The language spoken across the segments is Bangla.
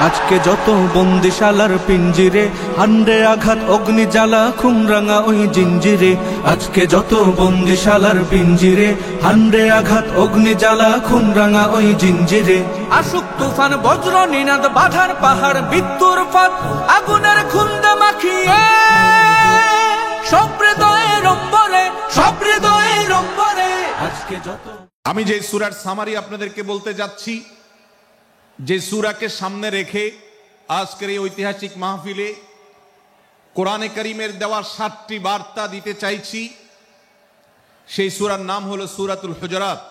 আজকে যত বন্দিশালার পিঞ্জিরে হান্ডে আঘাত অগ্নি জ্বালা খুমরাঙা ওই জিঞ্জিরে। আজকে যত বন্দিশালার পিঞ্জিরে হান্ডে আঘাত অগ্নি জ্বালা খুমরাঙা ওই জিঞ্জিরে। আসুক তুফান বজ্র নিনাদ বাধার পাহাড় মৃত্যুর ফাঁদ আগুনের খুন্দে মাখিয়ে সহৃদয়ের অম্বরে সহৃদয়ের অম্বরে। আজকে যত আমি যে সূরার সামারি আপনাদেরকে বলতে যাচ্ছি, যে সূরাকে সামনে রেখে আজকের এই ঐতিহাসিক মাহফিলে কোরআনে কারীমের দেওয়া 7টি বার্তা দিতে চাইছি, সেই সূরার নাম হলো সূরাতুল হুজুরাত।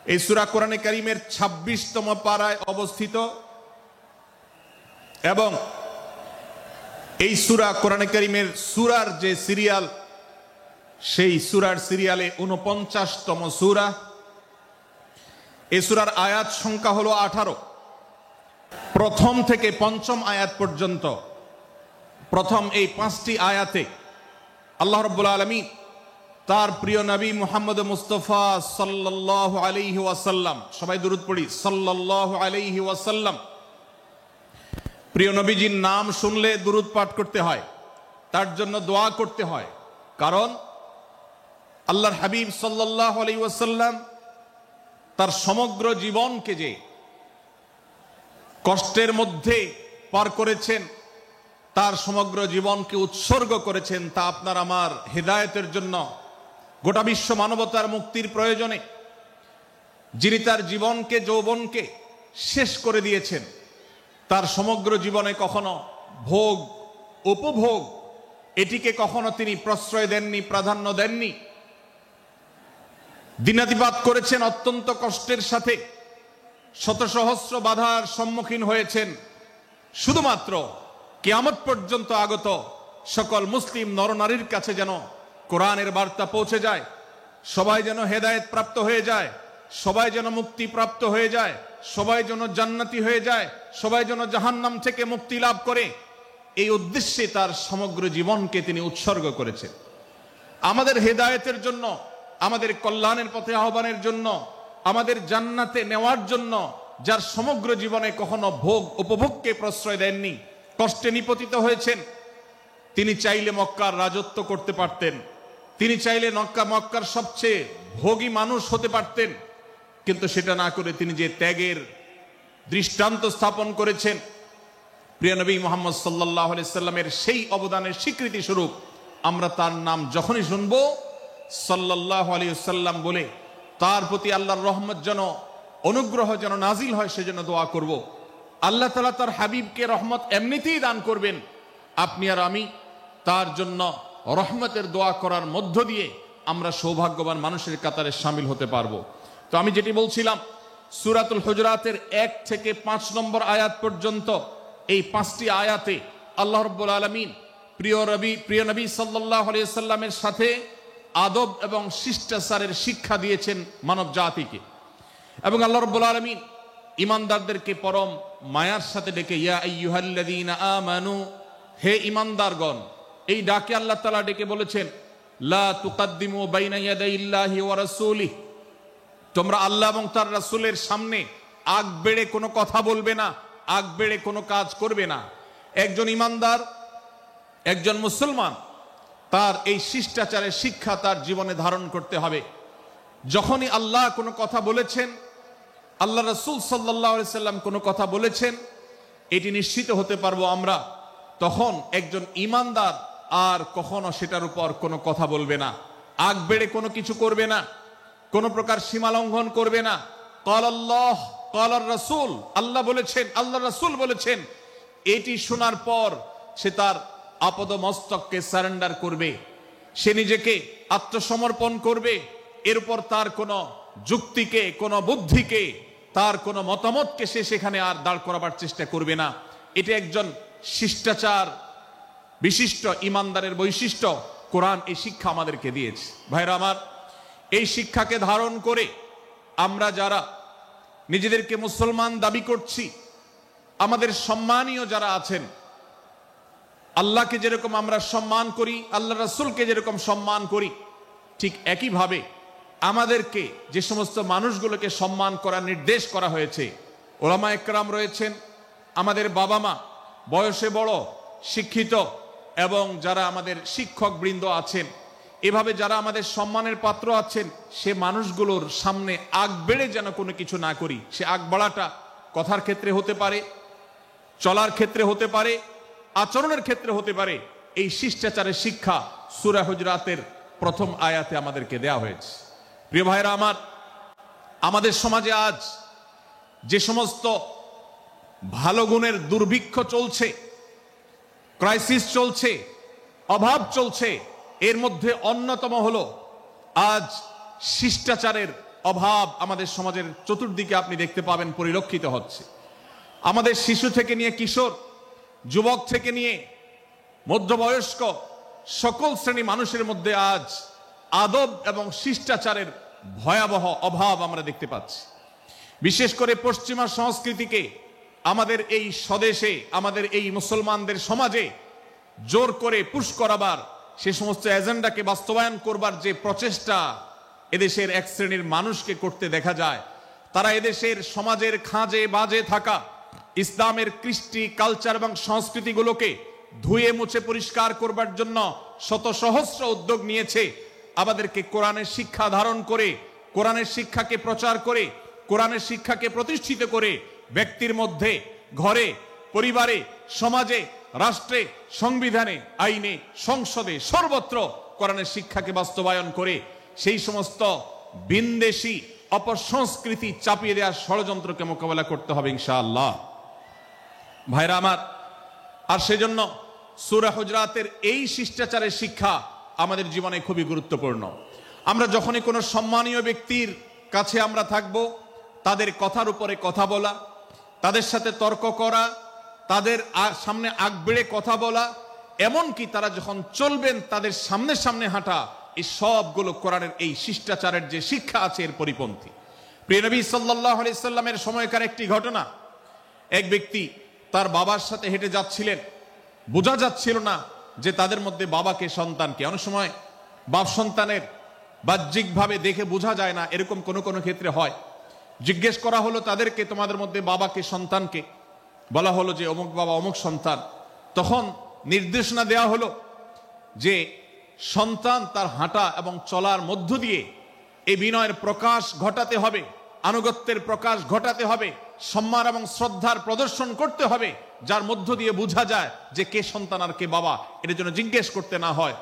এই সূরা কোরআনে কারীমের 26তম পারায় অবস্থিত এবং এই সূরা কোরআনে কারীমের সূরার যে সিরিয়াল, সেই সূরার সিরিয়ালে 49তম সূরা। এই সূরার আয়াত সংখ্যা হলো 18। প্রথম থেকে পঞ্চম আয়াত পর্যন্ত প্রথম এই 5টি আয়াতে আল্লাহ রাব্বুল আলামিন তার প্রিয় নবী মুহাম্মদ মুস্তাফা সাল্লাল্লাহু আলাইহি ওয়াসাল্লাম, সবাই দুরূদ পড়ি, সাল্লাল্লাহু আলাইহি ওয়াসাল্লাম। প্রিয় নবীজির নাম শুনলে দুরূদ পাঠ করতে হয়, তার জন্য দোয়া করতে হয়, কারণ আল্লাহর হাবিব সাল্লাল্লাহু আলাইহি ওয়াসাল্লাম তার সমগ্র জীবনকে যে কষ্টের মধ্যে পার করেছেন, তার সমগ্র জীবনকে উৎসর্গ করেছেন, তা আপনার আমার হেদায়েতের জন্য, গোটা বিশ্ব মানবতার মুক্তির প্রয়োজনে। যিনি তার জীবনকে, যৌবনকে শেষ করে দিয়েছেন, তার সমগ্র জীবনে কখনো ভোগ উপভোগ এটিকে কখনো তিনি প্রশ্রয় দেননি, প্রাধান্য দেননি। দিনাতিপাত করেছেন অত্যন্ত কষ্টের সাথে, শত সহস্র বাধার সম্মুখীন হয়েছেন, শুধুমাত্র কিয়ামত পর্যন্ত আগত সকল মুসলিম নরনারীর কাছে যেন কোরআনের বার্তা পৌঁছে যায়, সবাই যেন হেদায়েত প্রাপ্ত হয়ে যায়, সবাই যেন মুক্তি প্রাপ্ত হয়ে যায়, সবাই যেন জান্নাতি হয়ে যায়, সবাই যেন জাহান্নাম থেকে মুক্তি লাভ করে। এই উদ্দেশ্যে তার সমগ্র জীবনকে তিনি উৎসর্গ করেছেন, আমাদের হেদায়েতের জন্য, আমাদের কল্যাণের পথে আহ্বানের জন্য, আমাদের জান্নাতে নেওয়ার জন্য। যার সমগ্র জীবনে কখনো ভোগ উপভোগকে প্রশ্রয় দেননি, কষ্টে নিপতিত হয়েছেন। তিনি চাইলে মক্কার রাজত্ব করতে পারতেন, তিনি চাইলে মক্কার সবচেয়ে ভোগী মানুষ হতে পারতেন, কিন্তু সেটা না করে তিনি যে ত্যাগের দৃষ্টান্ত স্থাপন করেছেন, প্রিয় নবী মুহাম্মদ সাল্লাল্লাহু আলাইহি সাল্লামের সেই অবদানের স্বীকৃতি স্বরূপ আমরা তার নাম যখনই শুনবো সাল্লাল্লাহু আলাইহি ওয়াসাল্লাম বলে তার প্রতি আল্লাহর রহমত যেন, অনুগ্রহ যেন নাজিল হয়, সেজন্য দোয়া করব। আল্লাহ তাআলা তার হাবিবকে রহমত এমনিতেই দান করবেন, আপনি আর আমি তার জন্য রহমতের দোয়া করার মধ্য দিয়ে আমরা সৌভাগ্যবান মানুষের কাতারে শামিল হতে পারবো। তো আমি যেটি বলছিলাম, সূরাতুল হুজুরাতের 1 থেকে 5 নম্বর আয়াত পর্যন্ত এই 5টি আয়াতে আল্লাহ রাব্বুল আলামিন প্রিয় নবী সাল্লাল্লাহু আলাইহি সাল্লামের সাথে আদব এবং শিষ্টাচারের শিক্ষা দিয়েছেন মানব জাতিকে। এবং আল্লাহ রাব্বুল আলামিন ঈমানদারদেরকে পরম মায়ার সাথে ডেকে, ইয়া আইয়ুহাল্লাযীনা আমানু, হে ঈমানদারগণ, এই ডাকে আল্লাহ তাআলা ডেকে বলেছেন, লা তুকাদ্দিমু বাইনা ইয়াদাইল্লাহি ওয়া রাসূলিহি, তোমরা আল্লাহ এবং তার রাসূলের সামনে আগ বেড়ে কোনো কথা বলবে না, আগ বেড়ে কোনো কাজ করবে না। একজন ঈমানদার, একজন মুসলমান, তার এই শিষ্টাচারের শিক্ষা তার জীবনে ধারণ করতে হবে। যখনই আল্লাহ কোনো কথা বলেছেন, আল্লাহ রাসূল সাল্লাল্লাহু আলাইহি সাল্লাম কোনো কথা বলেছেন, এটি নিশ্চিত হতে পারবো আমরা, তখন একজন ঈমানদার আর কখনো সেটার উপর কোনো কথা বলবে না, আগ বেড়ে কোনো কিছু করবে না, কোনো প্রকার সীমা লঙ্ঘন করবে না। ক্বালাল্লাহ ক্বালার রাসূল, আল্লাহ বলেছেন, আল্লাহ রাসূল বলেছেন, এটি শোনার পর সে তার আপদ মস্তককে সারেন্ডার করবে, সে নিজেকে আত্মসমর্পণ করবে। এরপর তার কোনো যুক্তিকে, কোনো বুদ্ধিকে, তার কোনো মতামতকে সে সেখানে আর দাঁড় করাবার চেষ্টা করবে না। এটা একজন শিষ্টাচার বিশিষ্ট ঈমানদারের বৈশিষ্ট্য। কোরআন এই শিক্ষা আমাদেরকে দিয়েছে। ভাইরা আমার, এই শিক্ষাকে ধারণ করে আমরা যারা নিজেদেরকে মুসলমান দাবি করছি, আমাদের সম্মানীয় যারা আছেন, আল্লাহকে যেরকম আমরা সম্মান করি, আল্লাহ রাসূলকে যেরকম সম্মান করি, ঠিক একইভাবে আমাদেরকে যে সমস্ত মানুষগুলোকে সম্মান করার নির্দেশ করা হয়েছে, ওলামা একরাম রয়েছেন, আমাদের বাবা মা, বয়সে বড়, শিক্ষিত, এবং যারা আমাদের শিক্ষক বৃন্দ আছেন, এভাবে যারা আমাদের সম্মানের পাত্র আছেন, সে মানুষগুলোর সামনে আগ বেড়ে যেন কোনো কিছু না করি। সে আগ বাড়াটা কথার ক্ষেত্রে হতে পারে, চলার ক্ষেত্রে হতে পারে, আচরণের ক্ষেত্রে হতে পারে। এই শিষ্টাচারের শিক্ষা সূরা হুজরাতের প্রথম আয়াতে আমাদেরকে দেয়া হয়েছে। প্রিয় ভাইরা আমার, আমাদের সমাজে আজ যে সমস্ত ভালো গুণের দুর্ভিক্ষ চলছে, ক্রাইসিস চলছে, অভাব চলছে, এর মধ্যে অন্যতম হলো আজ শিষ্টাচারের অভাব। আমাদের সমাজের চতুর্দিকে আপনি দেখতে পাবেন পরিলক্ষিত হচ্ছে। আমাদের শিশু থেকে নিয়ে কিশোর, যুবক থেকে নিয়ে মধ্যবয়স্ক সকল শ্রেণী মানুষের মধ্যে আজ আদব এবং শিষ্টাচারের ভয়াবহ অভাব আমরা দেখতে পাচ্ছি। বিশেষ করে পশ্চিমা সংস্কৃতিকে আমাদের এই স্বদেশে, আমাদের এই মুসলমানদের সমাজে জোর করে পুশ করাবার, সে সমস্ত এজেন্ডাকে বাস্তবায়ন করবার যে প্রচেষ্টা এদেশের এক শ্রেণীর মানুষকে করতে দেখা যায়, তারা এদেশের সমাজের খাঁজে বাজে থাকা ইসলামের কৃষ্টি, কালচার এবং সংস্কৃতিগুলোকে ধুয়ে মুছে পরিষ্কার করবার জন্য শত সহস্র উদ্যোগ নিয়েছে। আমাদেরকে কোরআনের শিক্ষা ধারণ করে, কোরআনের শিক্ষাকে প্রচার করে, কোরআনের শিক্ষাকে প্রতিষ্ঠিত করে ব্যক্তির মধ্যে, ঘরে, পরিবারে, সমাজে, রাষ্ট্রে, সংবিধানে, আইনে, সংসদে, সর্বত্র কোরআনের শিক্ষাকে বাস্তবায়ন করে সেই সমস্ত বিন্দেশী অপসংস্কৃতি চাপিয়ে দেওয়ার ষড়যন্ত্রকে মোকাবেলা করতে হবে ইনশাআল্লাহ। ভাইরা আমার, আর সেজন্য সূরা হুজরাতের এই শিষ্টাচারের শিক্ষা আমাদের জীবনে খুবই গুরুত্বপূর্ণ। আমরা যখনই কোনো সম্মানীয় ব্যক্তির কাছে আমরা থাকব, তাদের কথার উপরে কথা বলা, তাদের সাথে তর্ক করা, তাদের সামনে আগ বেড়ে কথা বলা, এমনকি তারা যখন চলবেন তাদের সামনে সামনে হাঁটা, এই সবগুলো কোরআনের এই শিষ্টাচারের যে শিক্ষা আছে এর পরিপন্থী। প্রিয় নবী সাল্লাল্লাহু আলাইহি সাল্লামের সময়কার একটি ঘটনা, এক ব্যক্তি তার বাবার সাথে হেঁটে যাচ্ছিলেন, বোঝা যাচ্ছিল না যে তাদের মধ্যে বাবাকে সন্তানকে। অনেক সময় বাপ সন্তানের বাহ্যিকভাবে দেখে বোঝা যায় না, এরকম কোনো কোনো ক্ষেত্রে হয়। জিজ্ঞেস করা হলো তাদেরকে, তোমাদের মধ্যে বাবাকে সন্তানকে? বলা হলো যে অমুক বাবা, অমুক সন্তান। তখন নির্দেশনা দেওয়া হলো যে সন্তান তার হাঁটা এবং চলার মধ্য দিয়ে এই বিনয়ের প্রকাশ ঘটাতে হবে, আনুগত্যের প্রকাশ ঘটাতে হবে, সম্মান এবং শ্রদ্ধার প্রদর্শন করতে হবে, যার মধ্য দিয়ে বোঝা যায় যে কে সন্তান আর কে বাবা, এটার জন্য জিজ্ঞেস করতে না হয়।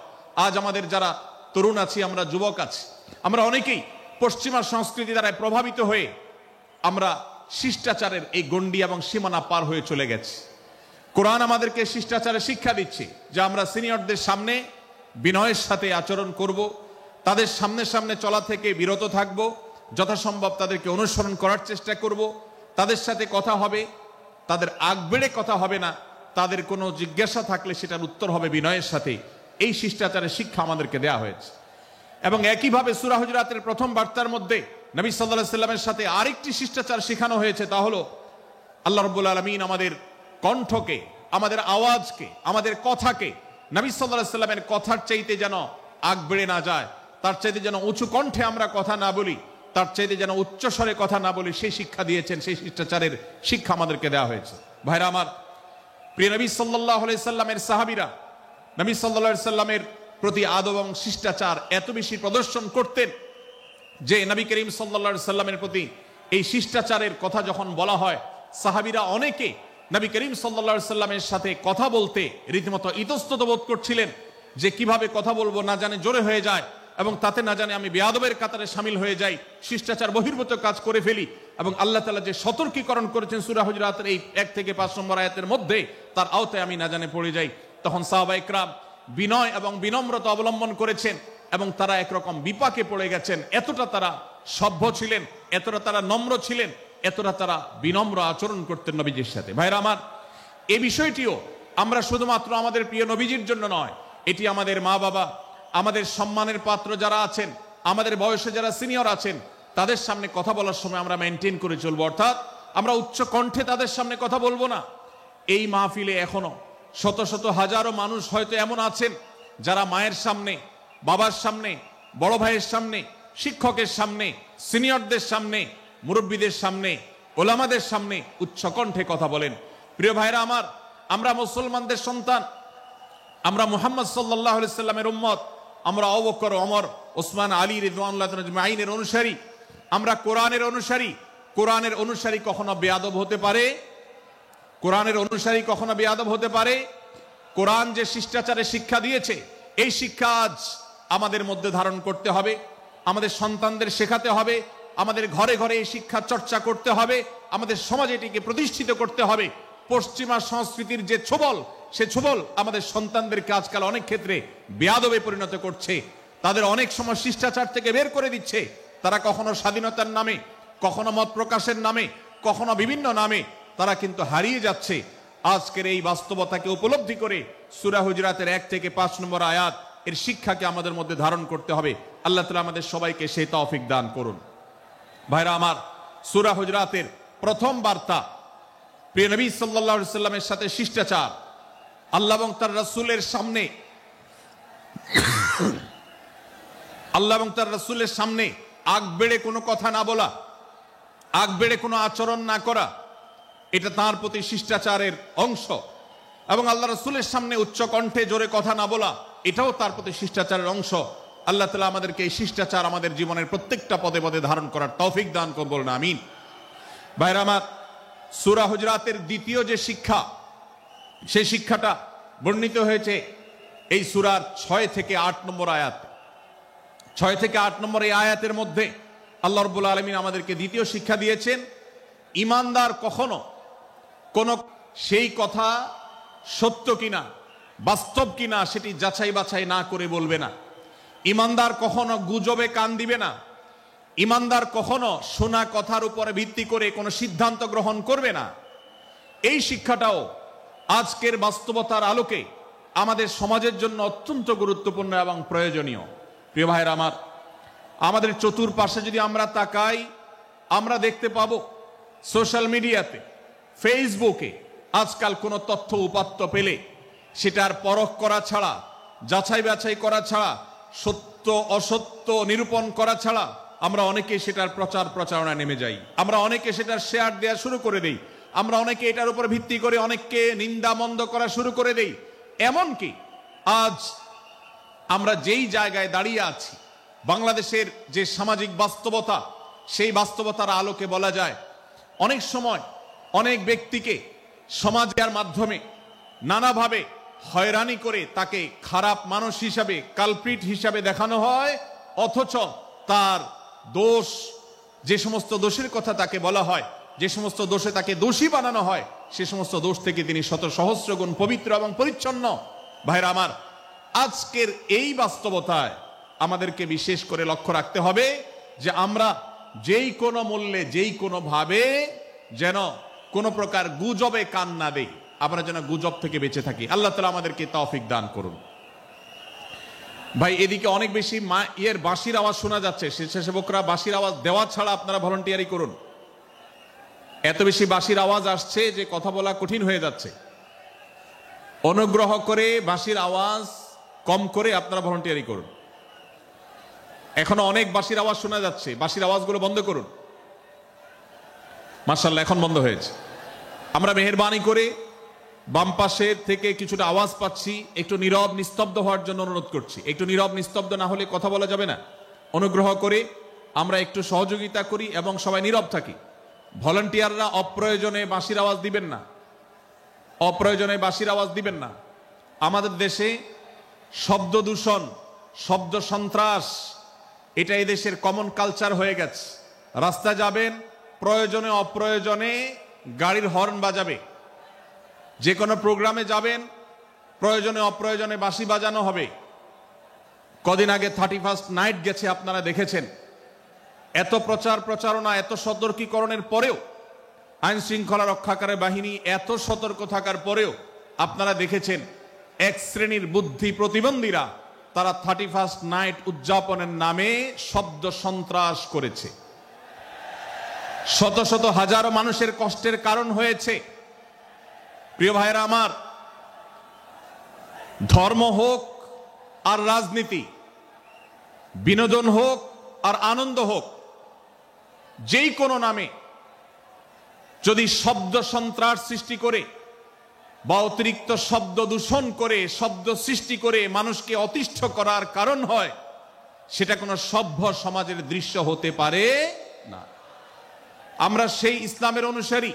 আজ আমাদের যারা তরুণ আছি, আমরা যুবক আছি, আমরা অনেকেই পশ্চিমা সংস্কৃতি দ্বারা প্রভাবিত হয়ে আমরা শিষ্টাচারের এই গণ্ডি এবং সীমানা পার হয়ে চলে গেছি। কোরআন আমাদেরকে শিষ্টাচারের শিক্ষা দিচ্ছে যে আমরা সিনিয়রদের সামনে বিনয়ের সাথে আচরণ করব, তাদের সামনে সামনে চলা থেকে বিরত থাকব, যথাসম্ভব তাদেরকে অনুসরণ করার চেষ্টা করব, তাদের সাথে কথা হবে, তাদের আগ বেড়ে কথা হবে না, তাদের কোনো জিজ্ঞাসা থাকলে সেটার উত্তর হবে বিনয়ের সাথে। এই শিষ্টাচারের শিক্ষা আমাদেরকে দেয়া হয়েছে। এবং একইভাবে সূরা হুজরাতের প্রথম বার্তার মধ্যে নবী সাল্লাল্লাহু আলাইহি সাল্লামের সাথে আরেকটি শিষ্টাচার শেখানো হয়েছে, তা হলো আল্লাহ রাব্বুল আলামিন আমাদের কণ্ঠকে, আমাদের আওয়াজকে, আমাদের কথাকে নবী সাল্লাল্লাহু আলাইহি সাল্লামের কথার চাইতে যেন আগ বেড়ে না যায়, তার চাইতে যেন উঁচু কণ্ঠে আমরা কথা না বলি, তার চাইতে যেন উচ্চ স্বরে কথা না বলি, সেই শিক্ষা দিয়েছেন, সেই শিষ্টাচারের শিক্ষা আমাদেরকে দেওয়া হয়েছে। ভাইরা আমার, প্রিয় নবী সাল্লাল্লাহু আলাইহি সাল্লামের সাহাবীরা নবী সাল্লাল্লাহু আলাইহি সাল্লামের প্রতি আদব এবং শিষ্টাচার এত বেশি প্রদর্শন করতেন যে নবী করিম সাল্লাল্লাহু আলাইহি সাল্লামের প্রতি এই শিষ্টাচারের কথা যখন বলা হয়, সাহাবীরা অনেকে নবী করিম সাল্লাল্লাহু আলাইহি সাল্লামের সাথে কথা বলতে রীতিমতো ইতস্তত বোধ করছিলেন যে কিভাবে কথা বলবো, না জানে জোরে হয়ে যায়, এবং তাতে না জানে আমি বেয়াদবের কাতারে শামিল হয়ে যাই, শিষ্টাচার বহির্ভূত কাজ করে ফেলি। এবং আল্লাহ তাআলা যে সতর্কীকরণ করেছেন সূরা হুজরাতের এই 1 থেকে 5 নম্বর আয়াতের মধ্যে, তার আওতায় আমি না জানে পড়ে যাই। তখন সাহাবায়ে কেরাম বিনয় এবং বিনম্রতা অবলম্বন করেছেন এবং তারা একরকম বিপাকে পড়ে গেছেন। এতটা তারা সভ্য ছিলেন, এতটা তারা নম্র ছিলেন, এতটা তারা বিনম্র আচরণ করতেন নবীজির সাথে। ভাইরা আমার, এই বিষয়টিও আমরা শুধুমাত্র আমাদের প্রিয় নবীজির জন্য নয়, এটি আমাদের মা বাবা, আমাদের সম্মানের পাত্র যারা আছেন, আমাদের বয়সে যারা সিনিয়র আছেন, তাদের সামনে কথা বলার সময় আমরা মেনটেন করে চলবো। অর্থাৎ আমরা উচ্চ কণ্ঠে তাদের সামনে কথা বলবো না। এই মাহফিলে এখনো শত শত হাজারো মানুষ হয়তো এমন আছেন যারা মায়ের সামনে, বাবার সামনে, বড় ভাইয়ের সামনে, শিক্ষকের সামনে, সিনিয়রদের সামনে, মুরব্বীদের সামনে ওলামাদের সামনে উচ্চ কণ্ঠে কথা বলেন। প্রিয় ভাইরা আমার, আমরা মুসলমানদের সন্তান, আমরা মুহাম্মদ সাল্লাল্লাহু আলাইহি সাল্লামের উম্মত, আমরা আবু বকর, ওমর, ওসমান, আলী রাদিয়াল্লাহু আজমাইনের অনুসারী, আমরা কোরআনের অনুসারী। কোরআনের অনুসারী কখনো বেয়াদব হতে পারে? কোরআনের অনুসারী কখনো বেয়াদব হতে পারে? কোরআন যে শিষ্টাচারের শিক্ষা দিয়েছে, এই শিক্ষা আজ আমাদের মধ্যে ধারণ করতে হবে, আমাদের সন্তানদের শেখাতে হবে, আমাদের ঘরে ঘরে এই শিক্ষা চর্চা করতে হবে, আমাদের সমাজে এটিকে প্রতিষ্ঠিত করতে হবে। পশ্চিমা সংস্কৃতির যে ছোবল, সে ছোবল আমাদের সন্তানদেরকে আজকাল অনেক ক্ষেত্রে বেয়াদবে পরিণত করছে, তাদের অনেক সময় শিষ্টাচার থেকে বের করে দিচ্ছে। তারা কখনো স্বাধীনতার নামে, কখনো মত প্রকাশের নামে, কখনো বিভিন্ন নামে তারা কিন্তু হারিয়ে যাচ্ছে। আজকের এই বাস্তবতাকে উপলব্ধি করে সূরা হুজরাতের 1 থেকে 5 নম্বর আয়াত এর শিক্ষাকে আমাদের মধ্যে ধারণ করতে হবে। আল্লাহ তাআলা আমাদের সবাইকে সেই তৌফিক দান করুন। ভাইরা আমার, সূরা হুজরাতের প্রথম বার্তা প্রিয় নবী সাল্লাল্লাহু আলাইহি সাল্লামের সাথে শিষ্টাচার। আল্লাহ এবং তার রাসূলের সামনে, আল্লাহ এবং তার রাসূলের সামনে আগ বেড়ে কোনো কথা না বলা, আগ বেড়ে কোনো আচরণ না করা, এটা তার প্রতি শিষ্টাচারের অংশ। এবং আল্লাহ রাসূলের সামনে উচ্চ কণ্ঠে জোরে কথা না বলা, এটাও তার প্রতি শিষ্টাচারের অংশ। আল্লাহ তাআলা আমাদেরকে এই শিষ্টাচার আমাদের জীবনের প্রত্যেকটা পদে পদে ধারণ করার তৌফিক দান করুন, বলুন আমিন। ভাইরা আমার, সূরা হুজরাতের দ্বিতীয় যে শিক্ষা, সেই শিক্ষাটা বর্ণিত হয়েছে এই সূরার 6 থেকে 8 নম্বর আয়াত। 6 থেকে 8 নম্বর এই আয়াতের মধ্যে আল্লাহ রাব্বুল আলামিন আমাদেরকে দ্বিতীয় শিক্ষা দিয়েছেন। ঈমানদার কখনো কোন সেই কথা সত্য কিনা, বাস্তব কিনা, সেটি যাচাই বাছাই না করে বলবে না। ঈমানদার কখনো গুজবে কান দিবে না। ঈমানদার কখনো শোনা কথার উপরে ভিত্তি করে কোনো সিদ্ধান্ত গ্রহণ করবে না। এই শিক্ষাটাও আজকের বাস্তবতার আলোকে আমাদের সমাজের জন্য অত্যন্ত গুরুত্বপূর্ণ এবং প্রয়োজনীয়। প্রিয় ভাইরা আমার, আমাদের চতুর্পাশে যদি আমরা তাকাই, আমরা দেখতে পাবো সোশ্যাল মিডিয়াতে, ফেসবুকে আজকাল কোনো তথ্য উপাত্ত পেলে সেটার পরখ করা ছাড়া, যাচাই বাছাই করা ছাড়া, সত্য অসত্য নিরূপণ করা ছাড়া আমরা অনেকে সেটার প্রচার প্রচারণায় নেমে যাই। আমরা অনেকে সেটার শেয়ার দেওয়া শুরু করে দেই। আমরা অনেকে এটার উপর ভিত্তি করে অনেককে নিন্দা মন্দ করা শুরু করে দেই। এমনকি আজ আমরা যেই জায়গায় দাঁড়িয়ে আছি, বাংলাদেশের যে সামাজিক বাস্তবতা, সেই বাস্তবতার আলোকে বলা যায় অনেক সময় অনেক ব্যক্তিকে সমাজের মাধ্যমে নানাভাবে হয়রানি করে তাকে খারাপ মানুষ হিসাবে, কালপ্রিট হিসাবে দেখানো হয়, অথচ তার দোষ, যে সমস্ত দোষের কথা তাকে বলা হয়, যে সমস্ত দোষে তাকে দোষী বানানো হয়, সে সমস্ত দোষ থেকে তিনি শত সহস্র গুণ পবিত্র এবং পরিচ্ছন্ন। ভাইরা আমার, আজকের এই বাস্তবতায় আমাদেরকে বিশেষ করে লক্ষ্য রাখতে হবে যে আমরা যেই কোনো মূল্যে, যেই কোনো ভাবে যেন কোনো প্রকার গুজবে কান না দেই, আমরা যেন গুজব থেকে বেঁচে থাকি। আল্লাহ তাআলা আমাদেরকে তৌফিক দান করুন। ভাই, এদিকে অনেক বেশি বাঁশির আওয়াজ শোনা যাচ্ছে। স্বেচ্ছাসেবকরা বাঁশির আওয়াজ দেওয়া ছাড়া আপনারা ভলান্টিয়ারি করুন। এত বেশি বাঁশির আওয়াজ আসছে যে কথা বলা কঠিন হয়ে যাচ্ছে। অনুগ্রহ করে বাঁশির আওয়াজ কম করে আপনারা ভলান্টিয়ারি করুন। এখনো অনেক বাঁশির আওয়াজ শোনা যাচ্ছে, বাঁশির আওয়াজগুলো বন্ধ করুন। মাশাআল্লাহ, এখন বন্ধ হয়েছে। আমরা মেহেরবানি করে বাম পাশের থেকে কিছুটা আওয়াজ পাচ্ছি, একটু নীরব নিস্তব্ধ হওয়ার জন্য অনুরোধ করছি। একটু নীরব নিস্তব্ধ না হলে কথা বলা যাবে না। অনুগ্রহ করে আমরা একটু সহযোগিতা করি এবং সবাই নীরব থাকি। ভলান্টিয়াররা অপ্রয়োজনে বাঁশির আওয়াজ দিবেন না, অপ্রয়োজনে বাঁশির আওয়াজ দিবেন না। আমাদের দেশে শব্দ দূষণ, শব্দ সন্ত্রাস, এটা এই দেশের কমন কালচার হয়ে গেছে। রাস্তায় যাবেন, প্রয়োজনে অপ্রয়োজনে গাড়ির হর্ন বাজাবে। যে কোনো প্রোগ্রামে যাবেন, প্রয়োজনে অপ্রয়োজনে বাঁশি বাজানো হবে। কদিন আগে 31 নাইট গেছে, আপনারা দেখেছেন। এত প্রচার প্রচারণা, এত সতর্কীকরণের পরেও, আইন শৃঙ্খলা রক্ষাকারী বাহিনী এত সতর্ক থাকার পরেও আপনারা দেখেছেন এক শ্রেণীর বুদ্ধি প্রতিবন্ধীরা তারা 31 নাইট উদযাপনের নামে শব্দ সন্ত্রাস করেছে। শত শত হাজারো মানুষের কষ্টের কারণ হয়েছে। প্রিয় ভাইরা আমার, ধর্ম হোক আর রাজনীতি, বিনোদন হোক আর আনন্দ হোক, যেই কোনো নামে যদি শব্দ সন্ত্রাস সৃষ্টি করে বা অতিরিক্ত শব্দ দূষণ করে, শব্দ সৃষ্টি করে মানুষকে অতিষ্ঠ করার কারণ হয়, সেটা কোনো সভ্য সমাজের দৃশ্য হতে পারে না। আমরা সেই ইসলামের অনুসারী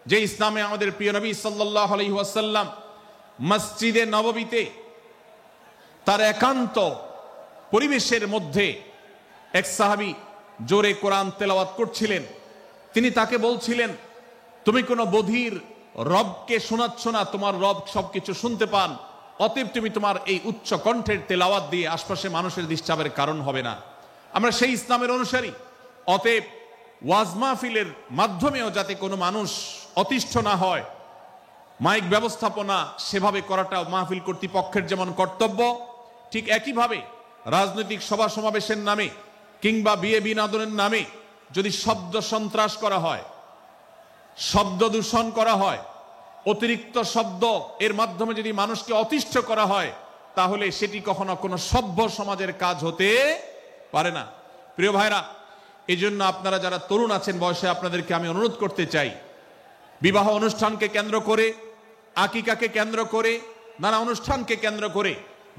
যে ইসলামে আমাদের প্রিয় নবী সাল্লাল্লাহু আলাইহি ওয়াসাল্লাম মসজিদে নববীতে তার একান্ত পরিবেশের মধ্যে এক সাহাবী জোরে কোরআন তেলাওয়াত করছিলেন। তিনি তাকে বলছিলেন, তুমি কোনো বধির রবকে শোনাচ্ছ না, তোমার রব সবকিছু শুনতে পান, অতএব তুমি তোমার এই উচ্চ কণ্ঠের তেলাওয়াত দিয়ে আশপাশে মানুষের ডিস্টার্বের কারণ হবে না। আমরা সেই ইসলামের অনুসারী, অতএব ওয়াজ মাহফিলের মাধ্যমেও যাতে কোনো মানুষ অতিষ্ঠ না হয়, মাইক ব্যবস্থাপনা সেভাবে করাটা মাহফিল কর্তৃপক্ষের যেমন কর্তব্য, ঠিক একইভাবে রাজনৈতিক সভা সমাবেশের নামে কিংবা বিয়ে বিনোদনের নামে যদি শব্দ সন্ত্রাস করা হয়, শব্দ দূষণ করা হয়, অতিরিক্ত শব্দ এর মাধ্যমে যদি মানুষকে অতিষ্ঠ করা হয়, তাহলে সেটি কখনো কোনো সভ্য সমাজের কাজ হতে পারে না। প্রিয় ভাইরা, এই জন্য আপনারা যারা তরুণ আছেন বয়সে, আপনাদেরকে আমি অনুরোধ করতে চাই, বিবাহ অনুষ্ঠানকে কেন্দ্র করে, আকিকাকে কেন্দ্র করে, নানা অনুষ্ঠানকে কেন্দ্র করে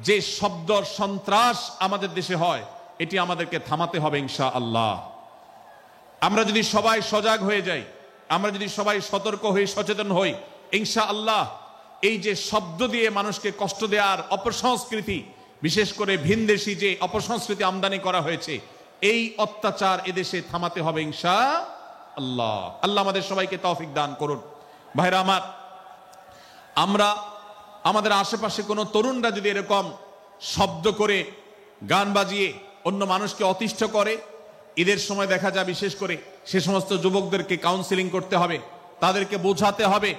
যে শব্দ সন্ত্রাস আমাদের দেশে হয়, এটি আমাদেরকে থামাতে হবে ইনশাআল্লাহ। আমরা যদি সবাই সজাগ হয়ে যাই, আমরা যদি সবাই সতর্ক হই, সচেতন হই, ইনশাআল্লাহ এই যে শব্দ দিয়ে মানুষকে কষ্ট দেওয়ার অপসংস্কৃতি, বিশেষ করে ভিনদেশী যে অপসংস্কৃতি আমদানি করা হয়েছে, এই অত্যাচার এদেশে থামাতে হবে ইনশাআল্লাহ। আল্লাহ আমাদের সবাইকে তৌফিক দান করুন। ভাইরা আমার, আমরা আমাদের আশেপাশে কোনো তরুণরা যদি এরকম শব্দ করে, গান বাজিয়ে অন্য মানুষকে অতিষ্ঠ করে, ঈদের সময় দেখা যায় বিশেষ করে সে সমস্ত যুবকদেরকে কাউন্সিলিং করতে হবে, তাদেরকে বোঝাতে হবে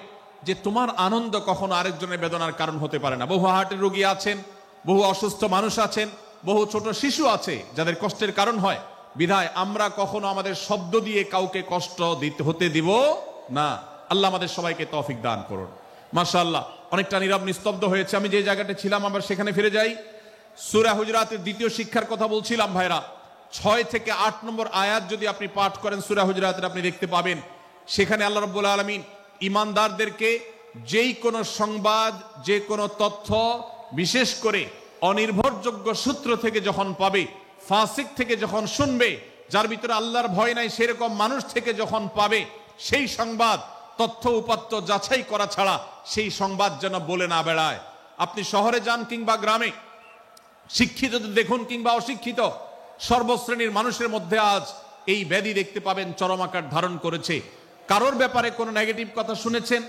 যে তোমার আনন্দ কখনো আরেকজনের বেদনার কারণ হতে পারে না। বহু হার্টের রোগী আছেন, বহু অসুস্থ মানুষ আছেন, বহু ছোট শিশু আছে যাদের কষ্টের কারণ হয়। বিধায় আমরা কখনো আমাদের শব্দ দিয়ে কাউকে কষ্ট হতে দিব না। আল্লাহ আমাদের সবাইকে তৌফিক দান করুন। মাশাআল্লাহ, অনেকটা নীরব নিস্তব্ধ হয়েছে। আমি যে জায়গাটা ছিলাম আবার সেখানে ফিরে যাই। সূরা হুজুরাতের দ্বিতীয় শিক্ষার কথা বলছিলাম ভাইরা। 6 থেকে 8 নম্বর আয়াত যদি আপনি পাঠ করেন সূরা হুজুরাতের, আপনি দেখতে পাবেন সেখানে আল্লাহ রাব্বুল আলামিন ঈমানদারদেরকে যেই কোনো সংবাদ, যে কোনো তথ্য, বিশেষ করে অনির্ভরযোগ্য সূত্র থেকে যখন পাবে, ফাসিক থেকে যখন শুনবে, যার ভিতরে আল্লাহর ভয় নাই সেরকম মানুষ থেকে যখন পাবে, সেই সংবাদ তথ্য উপাত্ত যাচাই করা ছাড়া সেই সংবাদ যেন বলে না বেড়ায়। আপনি শহরে যান কিংবা গ্রামে, শিক্ষিত দেখুন কিংবা অশিক্ষিত, সর্বশ্রেণীর মানুষের মধ্যে আজ এই ব্যাধি দেখতে পাবেন চরম আকার ধারণ করেছে। কারোর ব্যাপারে কোনো নেগেটিভ কথা শুনেছেন,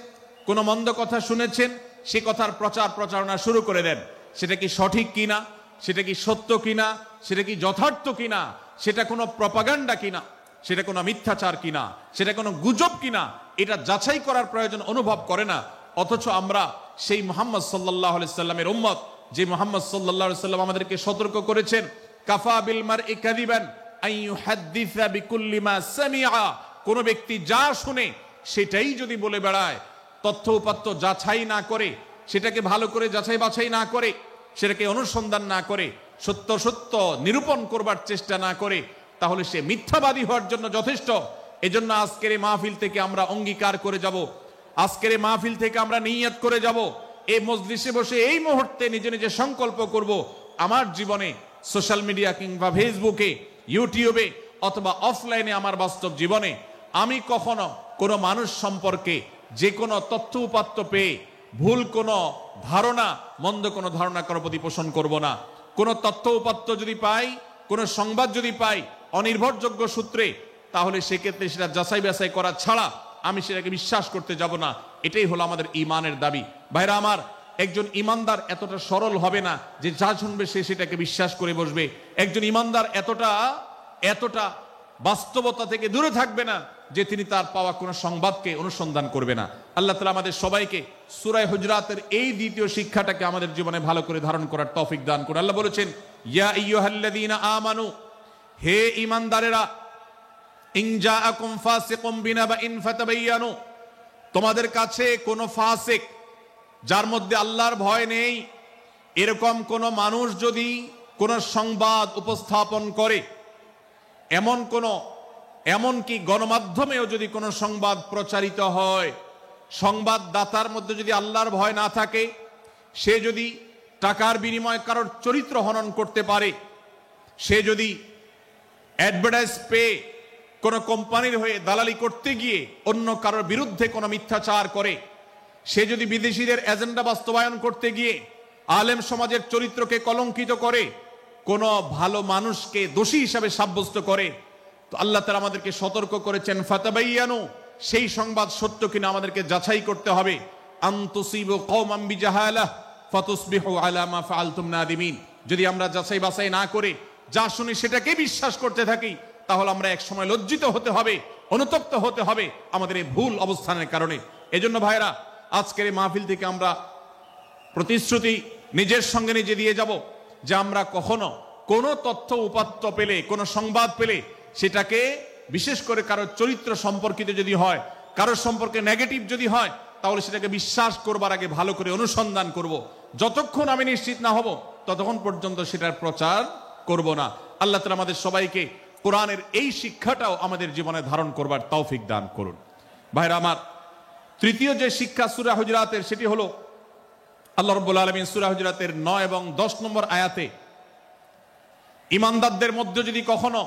কোনো মন্দ কথা শুনেছেন, সে কথার প্রচারণা শুরু করে দেন। সেটা কি সঠিক কিনা, সেটা কি সত্য কিনা, সেটা কি যথার্থ কিনা, সেটা কোনো প্রপাগান্ডা কিনা, সেটা কোনো মিথ্যাচার কিনা, সেটা কোনো গুজব কিনা, এটা যাচাই করার প্রয়োজন অনুভব করে না। অথচ আমরা সেই মুহাম্মদ সাল্লাল্লাহু আলাইহি সাল্লামের উম্মত, যে মুহাম্মদ সাল্লাল্লাহু আলাইহি সাল্লাম আমাদেরকে সতর্ক করেছেন, কাফা বিল মারই কাযিবান আন ইউহাদ্দিসা বিকুল্লি মা সামিআ, কোন ব্যক্তি যা শুনে সেটাই যদি বলে বেড়ায়, তথ্য উপাত্ত যাচাই না করে, সেটাকে ভালো করে যাচাই বাছাই না করে, সেটাকে অনুসন্ধান না করে, সত্য সত্য নিরূপণ করবার চেষ্টা না করে, তাহলে সে মিথ্যাবাদী হওয়ার জন্য যথেষ্ট। এজন্য আজকের এই মাহফিল থেকে আমরা অঙ্গীকার করে যাব, আজকের এই মাহফিল থেকে আমরা নিয়ত করে যাব, এই মজলিসে বসে এই মুহূর্তে নিজে নিজে সংকল্প করব, আমার জীবনে সোশ্যাল মিডিয়া কিংবা ফেসবুকে, ইউটিউবে অথবা অফলাইনে আমার বাস্তব জীবনে আমি কখনো কোনো মানুষ সম্পর্কে যে কোনো তথ্য উপাত্ত পেয়ে ভুল কোনো ধারণা, মন্দ কোনো ধারণা কারো প্রতি পোষণ করব না। কোনো তথ্য উপাত্ত যদি পাই, কোনো সংবাদ যদি পাই অনির্ভরযোগ্য সূত্রে, তাহলে সেক্ষেত্রে সেটা যাচাই বাছাই করা ছাড়া আমি সেটাকে বিশ্বাস করতে যাব না। এটাই হলো আমাদের ঈমানের দাবি। ভাইরা আমার, একজন ঈমানদার এতটা সরল হবে না যে যা শুনবে সে সেটাকে বিশ্বাস করে বসবে। একজন ঈমানদার এতটা বাস্তবতা থেকে দূরে থাকবে না যে তিনি তার পাওয়া কোনো সংবাদকে অনুসন্ধান করবে না। আল্লাহ তাআলা আমাদের সবাইকে সূরা হুজুরাতের এই দ্বিতীয় শিক্ষাটাকে আমাদের জীবনে ভালো করে ধারণ করার তৌফিক দান করুন। আল্লাহ বলেছেন, ইয়া আইয়ুহাল্লাযীনা আমানু, হে ঈমানদারেরা, ইন জাআকুম ফাসিকুম বিনাবাইন ফাতাবায়ানু, তোমাদের কাছে কোনো ফাসিক, যার মধ্যে আল্লাহর ভয় নেই, এরকম কোন মানুষ যদি কোন সংবাদ উপস্থাপন করে, এমন কোন এমনকি গণমাধ্যমেও যদি কোনো সংবাদ প্রচারিত হয়, সংবাদদাতার মধ্যে যদি আল্লাহর ভয় না থাকে, সে যদি টাকার বিনিময়ে কারোর চরিত্র হনন করতে পারে, সে যদি অ্যাডভার্টাইজ পেয়ে কোনো কোম্পানির হয়ে দালালি করতে গিয়ে অন্য কারোর বিরুদ্ধে কোনো মিথ্যাচার করে, সে যদি বিদেশিদের এজেন্ডা বাস্তবায়ন করতে গিয়ে আলেম সমাজের চরিত্রকে কলঙ্কিত করে, কোনো ভালো মানুষকে দোষী হিসাবে সাব্যস্ত করে, তো আল্লাহ তাআলা আমাদেরকে সতর্ক করেছেন ফাতাবাইয়ানু, সেই সংবাদ সত্য কিনা আমাদেরকে যাচাই করতে হবে। আন তুসিবু কওমান বিজাহালাহ ফাতুসবিহু আলা মা ফাআলতুম নাদিমিন। যদি আমরা যাচাই বাছাই না করে যা শুনি সেটাকে বিশ্বাস করতে থাকি, তাহলে আমরা এক সময় লজ্জিত হতে হবে, অনুতপ্ত হতে হবে আমাদের এই ভুল অবস্থানের কারণে। এজন্য ভাইরা, আজকের এই মাহফিল থেকে আমরা প্রতিশ্রুতি নিজের সঙ্গে নিজে দিয়ে যাব যে আমরা কখনো কোনো তথ্য উপাত্ত পেলে, কোনো সংবাদ পেলে, সেটাকে বিশেষ করে কারোর চরিত্র সম্পর্কিত যদি হয়, কারোর সম্পর্কে নেগেটিভ যদি হয়, তাহলে সেটাকে বিশ্বাস করবার আগে ভালো করে অনুসন্ধান করব। যতক্ষণ আমি নিশ্চিত না হব ততক্ষণ পর্যন্ত সেটার প্রচার করব না। আল্লাহ তাআলা আমাদের সবাইকে কোরআনের এই শিক্ষাটাও আমাদের জীবনে ধারণ করবার তৌফিক দান করুন। ভাইরা আমার, তৃতীয় যে শিক্ষা সূরা হুজুরাতের, সেটি হলো আল্লাহ রাব্বুল আলামিন সূরা হুজুরাতের 9 এবং 10 নম্বর আয়াতে ঈমানদারদের মধ্যে যদি কখনো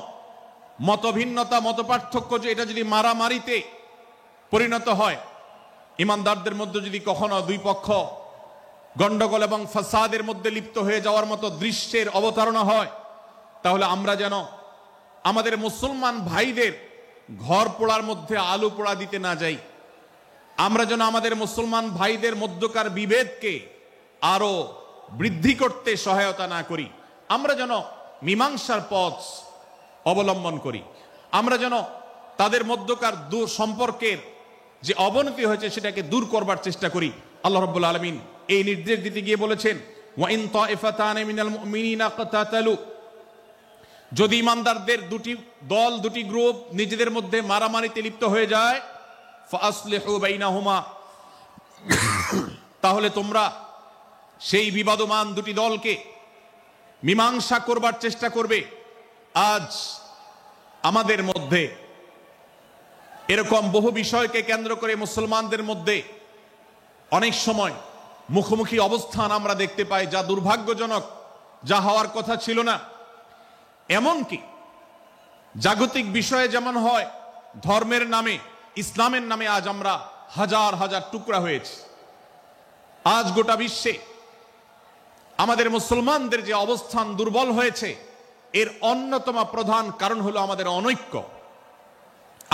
মতভিন্নতা, মতপার্থক্য, যে এটা যদি মারামারিতে পরিণত হয়, ঈমানদারদের মধ্যে যদি কখনো দুই পক্ষ গন্ডগোল এবং ফাসাদের মধ্যে লিপ্ত হয়ে যাওয়ার মতো দৃশ্যের অবতারণা হয়, তাহলে আমরা যেন আমাদের মুসলমান ভাইদের ঘর পোড়ার মধ্যে আলু পোড়া দিতে না যাই। আমরা যেন আমাদের মুসলমান ভাইদের মধ্যকার বিভেদকে আরো বৃদ্ধি করতে সহায়তা না করি। আমরা যেন মীমাংসার পথ অবলম্বন করি। আমরা যেন তাদের মধ্যকার সম্পর্কের যে অবনতি হয়েছে সেটাকে দূর করবার চেষ্টা করি। আল্লাহ রাব্বুল আলামিন এই নির্দেশ দিতে গিয়ে বলেছেন, ওয়া ইন তাইফাতানি মিনাল মুমিনিনা ইকতাতালু, যদি ঈমানদারদের দুটি দল, দুটি গ্রুপ নিজেদের মধ্যে মারামারিতে লিপ্ত হয়ে যায়, ফাসলিহু বাইনাহুমা, তাহলে তোমরা সেই বিবাদমান দুটি দলকে মীমাংসা করবার চেষ্টা করবে। আজ আমাদের মধ্যে এরকম বহু বিষয়কে কেন্দ্র করে মুসলমানদের মধ্যে অনেক সময় মুখোমুখি অবস্থান আমরা দেখতে পাই, যা দুর্ভাগ্যজনক, যা হওয়ার কথা ছিল না। এমনকি জাগতিক বিষয়ে যেমন হয়, ধর্মের নামে, ইসলামের নামে আজ আমরা হাজার হাজার টুকরা হয়েছি। আজ গোটা বিশ্বে আমাদের মুসলমানদের যে অবস্থান দুর্বল হয়েছে, এর অন্যতম প্রধান কারণ হলো আমাদের অনৈক্য।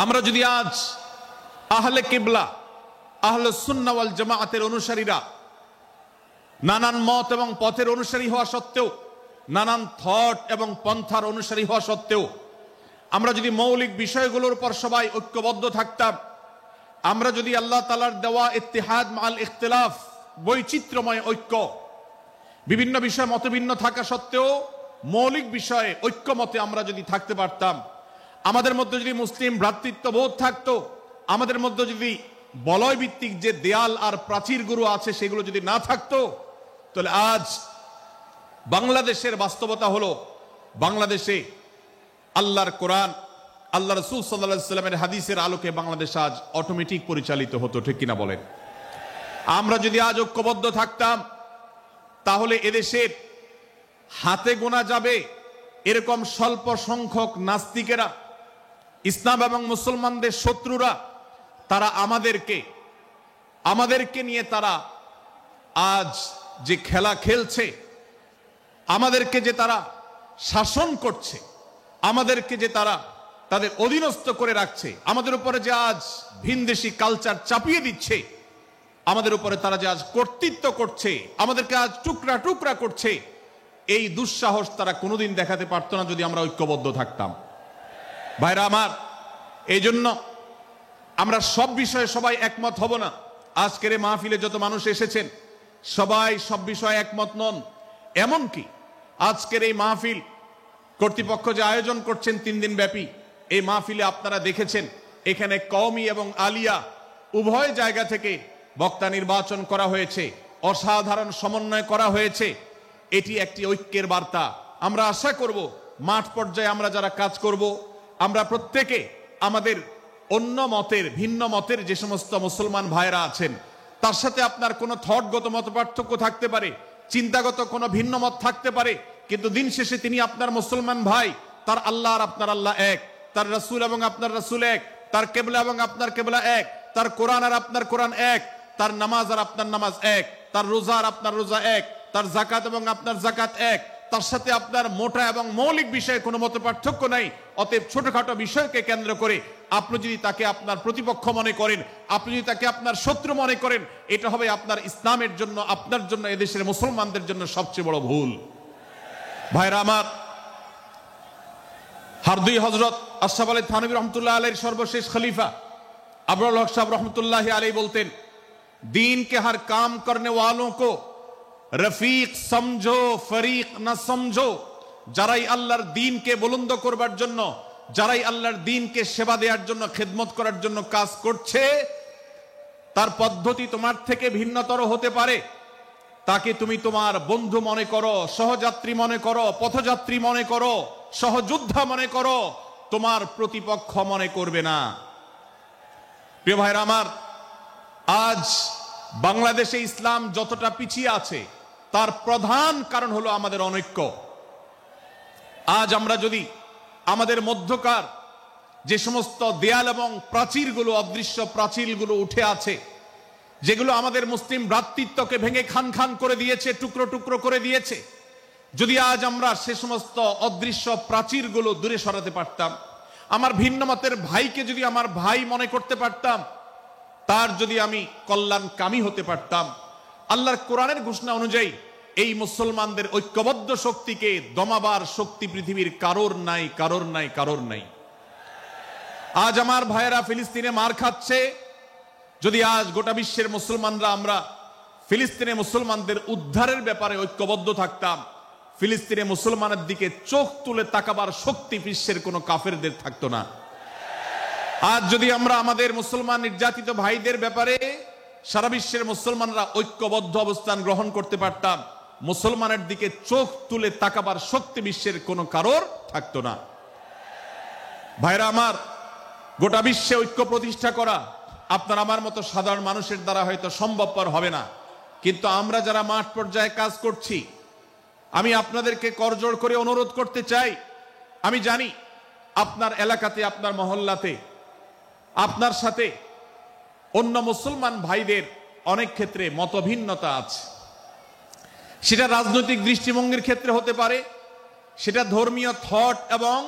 আমরা যদি আজ আহলে কিবলা, আহলে সুন্নাহ ওয়াল জামাআতের অনুসারীরা নানান মত এবং পথের অনুসারী হওয়া সত্ত্বেও, নানান থট এবং পন্থার অনুসারী হওয়া সত্ত্বেও, আমরা যদি মৌলিক বিষয়গুলোর উপর সবাই ঐক্যবদ্ধ থাকতাম, আমরা যদি আল্লাহ তাআলার দেওয়া ইত্তিহাদ মাল ইখতিলাফ, বৈচিত্র্যময় ঐক্য, বিভিন্ন বিষয়ে মতভিন্ন থাকা সত্ত্বেও মৌলিক বিষয়ে ঐক্যমতে আমরা যদি থাকতে পারতাম, আমাদের মধ্যে যদি মুসলিম ভ্রাতৃত্ববোধ থাকতো, আমাদের মধ্যে যদি বলয় ভিত্তিক যে দেয়াল আর প্রাচীরগুলো আছে সেগুলো যদি না থাকতো, তাহলে আজ বাংলাদেশের বাস্তবতা হলো, বাংলাদেশে আল্লাহর কোরআন, আল্লাহ রাসূল সাল্লাল্লাহু আলাইহি ওয়াসাল্লামের হাদিসের আলোকে বাংলাদেশ আজ অটোমেটিক পরিচালিত হতো, ঠিক কিনা বলেন? আমরা যদি আজ ঐক্যবদ্ধ থাকতাম, তাহলে এদেশের হাতে গোনা যাবে এরকম স্বল্প সংখ্যক নাস্তিকেরা, ইসলাম এবং মুসলমানদের শত্রুরা, তারা আমাদেরকে নিয়ে তারা আজ যে খেলা খেলছে, আমাদেরকে যে তারা শাসন করছে, আমাদেরকে যে তারা তাদের অধীনস্থ করে রাখছে, আমাদের উপরে যে আজ ভিনদেশি কালচার চাপিয়ে দিচ্ছে, আমাদের উপরে তারা যে আজ কর্তৃত্ব করছে, আমাদেরকে আজ টুকরা টুকরা করছে, এই দুঃসাহস তারা কোনোদিন দেখাতে পারতো না যদি আমরা ঐক্যবদ্ধ থাকতাম। ভাইরা আমার, এই জন্য আমরা সব বিষয়ে সবাই একমত হব না। আজকের এই মাহফিলে যত মানুষ এসেছেন সবাই সব বিষয়ে একমত নন। এমনকি আজকের এই মাহফিল কর্তৃপক্ষ যে আয়োজন করছেন 3 দিন ব্যাপী, এই মাহফিলে আপনারা দেখেছেন এখানে কওমি এবং আলিয়া উভয় জায়গা থেকে বক্তা নির্বাচন করা হয়েছে, অসাধারণ সমন্বয় করা হয়েছে। এটি একটি ঐক্যের বার্তা। আমরা আশা করব মাঠ পর্যায়ে আমরা যারা কাজ করব, আমরা প্রত্যেকে আমাদের অন্য মতের ভিন্ন মতের যে সমস্ত মুসলমান ভাইরা আছেন তার সাথে আপনার কোনো থটগত মত পার্থক্য থাকতে পারে, চিন্তাগত কোনো ভিন্ন মত থাকতে পারে, কিন্তু দিন শেষে তিনি আপনার মুসলমান ভাই। তার আল্লাহ আর আপনার আল্লাহ এক, তার রাসূল এবং আপনার রাসূল এক, তার কেবলা এবং আপনার কেবলা এক, তার কোরআন আর আপনার কোরআন এক, তার নামাজ আর আপনার নামাজ এক, তার রোজা আর আপনার রোজা এক, তার যাকাত এবং আপনার যাকাত এক, তার সাথে আপনার মোটা এবং মৌলিক বিষয়ে কোনো মত পার্থক্য নাই। অতএব ছোটখাটো বিষয়কে কেন্দ্র করে আপনি যদি তাকে আপনার প্রতিপক্ষ মনে করেন, আপনি যদি তাকে আপনার শত্রু মনে করেন, এটা হবে আপনার ইসলামের জন্য, আপনার জন্য, এদেশের মুসলমানদের জন্য সবচেয়ে বড় ভুল। ভাইরা আমার, হারদুই হযরত আশরাফ আলী থানভী রহমতুল্লাহ আলাইহির সর্বশেষ খলিফা আবরার হক সাহেব রহমতুল্লাহ আলাইহি বলতেন, दीन के हर काम करने वालों को रफीक समझो फरीक न समझो। যারাই আল্লাহর দ্বীনকে বুলন্দ করবার জন্য, যারাই আল্লাহর দ্বীনকে সেবা দেওয়ার জন্য, খেদমত করার জন্য কাজ করছে, তার পদ্ধতি তোমার থেকে ভিন্নতর হতে পারে, তাকে তুমি তোমার বন্ধু মনে করো, সহযাত্রী মনে করো, পথযাত্রী মনে করো, সহযোদ্ধা মনে করো, তোমার প্রতিপক্ষ মনে করবে না। প্রিয় ভাইরা আমার, আজ বাংলাদেশে ইসলাম যতটা পিছিয়ে আছে তার প্রধান কারণ হলো আমাদের অনৈক্য। আজ আমরা যদি আমাদের মধ্যকার যে সমস্ত দেয়াল এবং প্রাচীরগুলো, অদৃশ্য প্রাচীরগুলো উঠে আছে, যেগুলো আমাদের মুসলিম ভ্রাতৃত্বকে ভেঙে খান খান করে দিয়েছে, টুকরো টুকরো করে দিয়েছে, যদি আজ আমরা সে সমস্ত অদৃশ্য প্রাচীরগুলো দূরে সরাতে পারতাম, আমার ভিন্ন মতের ভাইকে যদি আমার ভাই মনে করতে পারতাম, তার যদি আমি কল্যাণকামী হতে পারতাম, আল্লাহর কোরআনের ঘোষণা অনুযায়ী এই মুসলমানদের ঐক্যবদ্ধ শক্তিকে দমাবার শক্তি পৃথিবীর কারোর নাই, কারোর নাই, কারোর নাই। আজ আমার ভাইয়েরা ফিলিস্তিনে মার খাচ্ছে, যদি আজ গোটা বিশ্বের মুসলমানরা আমরা ফিলিস্তিনে মুসলমানদের উদ্ধারের ব্যাপারে ঐক্যবদ্ধ থাকতাম, ফিলিস্তিনে মুসলমানের দিকে চোখ তুলে তাকাবার শক্তি বিশ্বের কোনো কাফেরদের থাকতো না। আজ যদি আমরা আমাদের মুসলমান নির্যাতিত ভাইদের ব্যাপারে সারা বিশ্বের মুসলমানরা ঐক্যবদ্ধ অবস্থান গ্রহণ করতে পারতাম, মুসলমানের দিকে চোখ তুলে তাকাবার শক্তি বিশ্বের কোনো কারোর থাকতো না। ভাইরা আমার, গোটা বিশ্বে ঐক্য প্রতিষ্ঠা করা আপনার আমার মতো সাধারণ মানুষের দ্বারা হয়তো সম্ভবপর হবে না, কিন্তু আমরা যারা মাঠ পর্যায়ে কাজ করছি, আমি আপনাদেরকে করজোড় করে অনুরোধ করতে চাই, আমি জানি আপনার এলাকাতে, আপনার মহল্লাতে আপনার সাথে অন্য মুসলমান ভাইদের অনেক ক্ষেত্রে মতভিন্নতা আছে। সেটা রাজনৈতিক দৃষ্টিভঙ্গির ক্ষেত্রে হতে পারে, সেটা ধর্মীয় থট এবং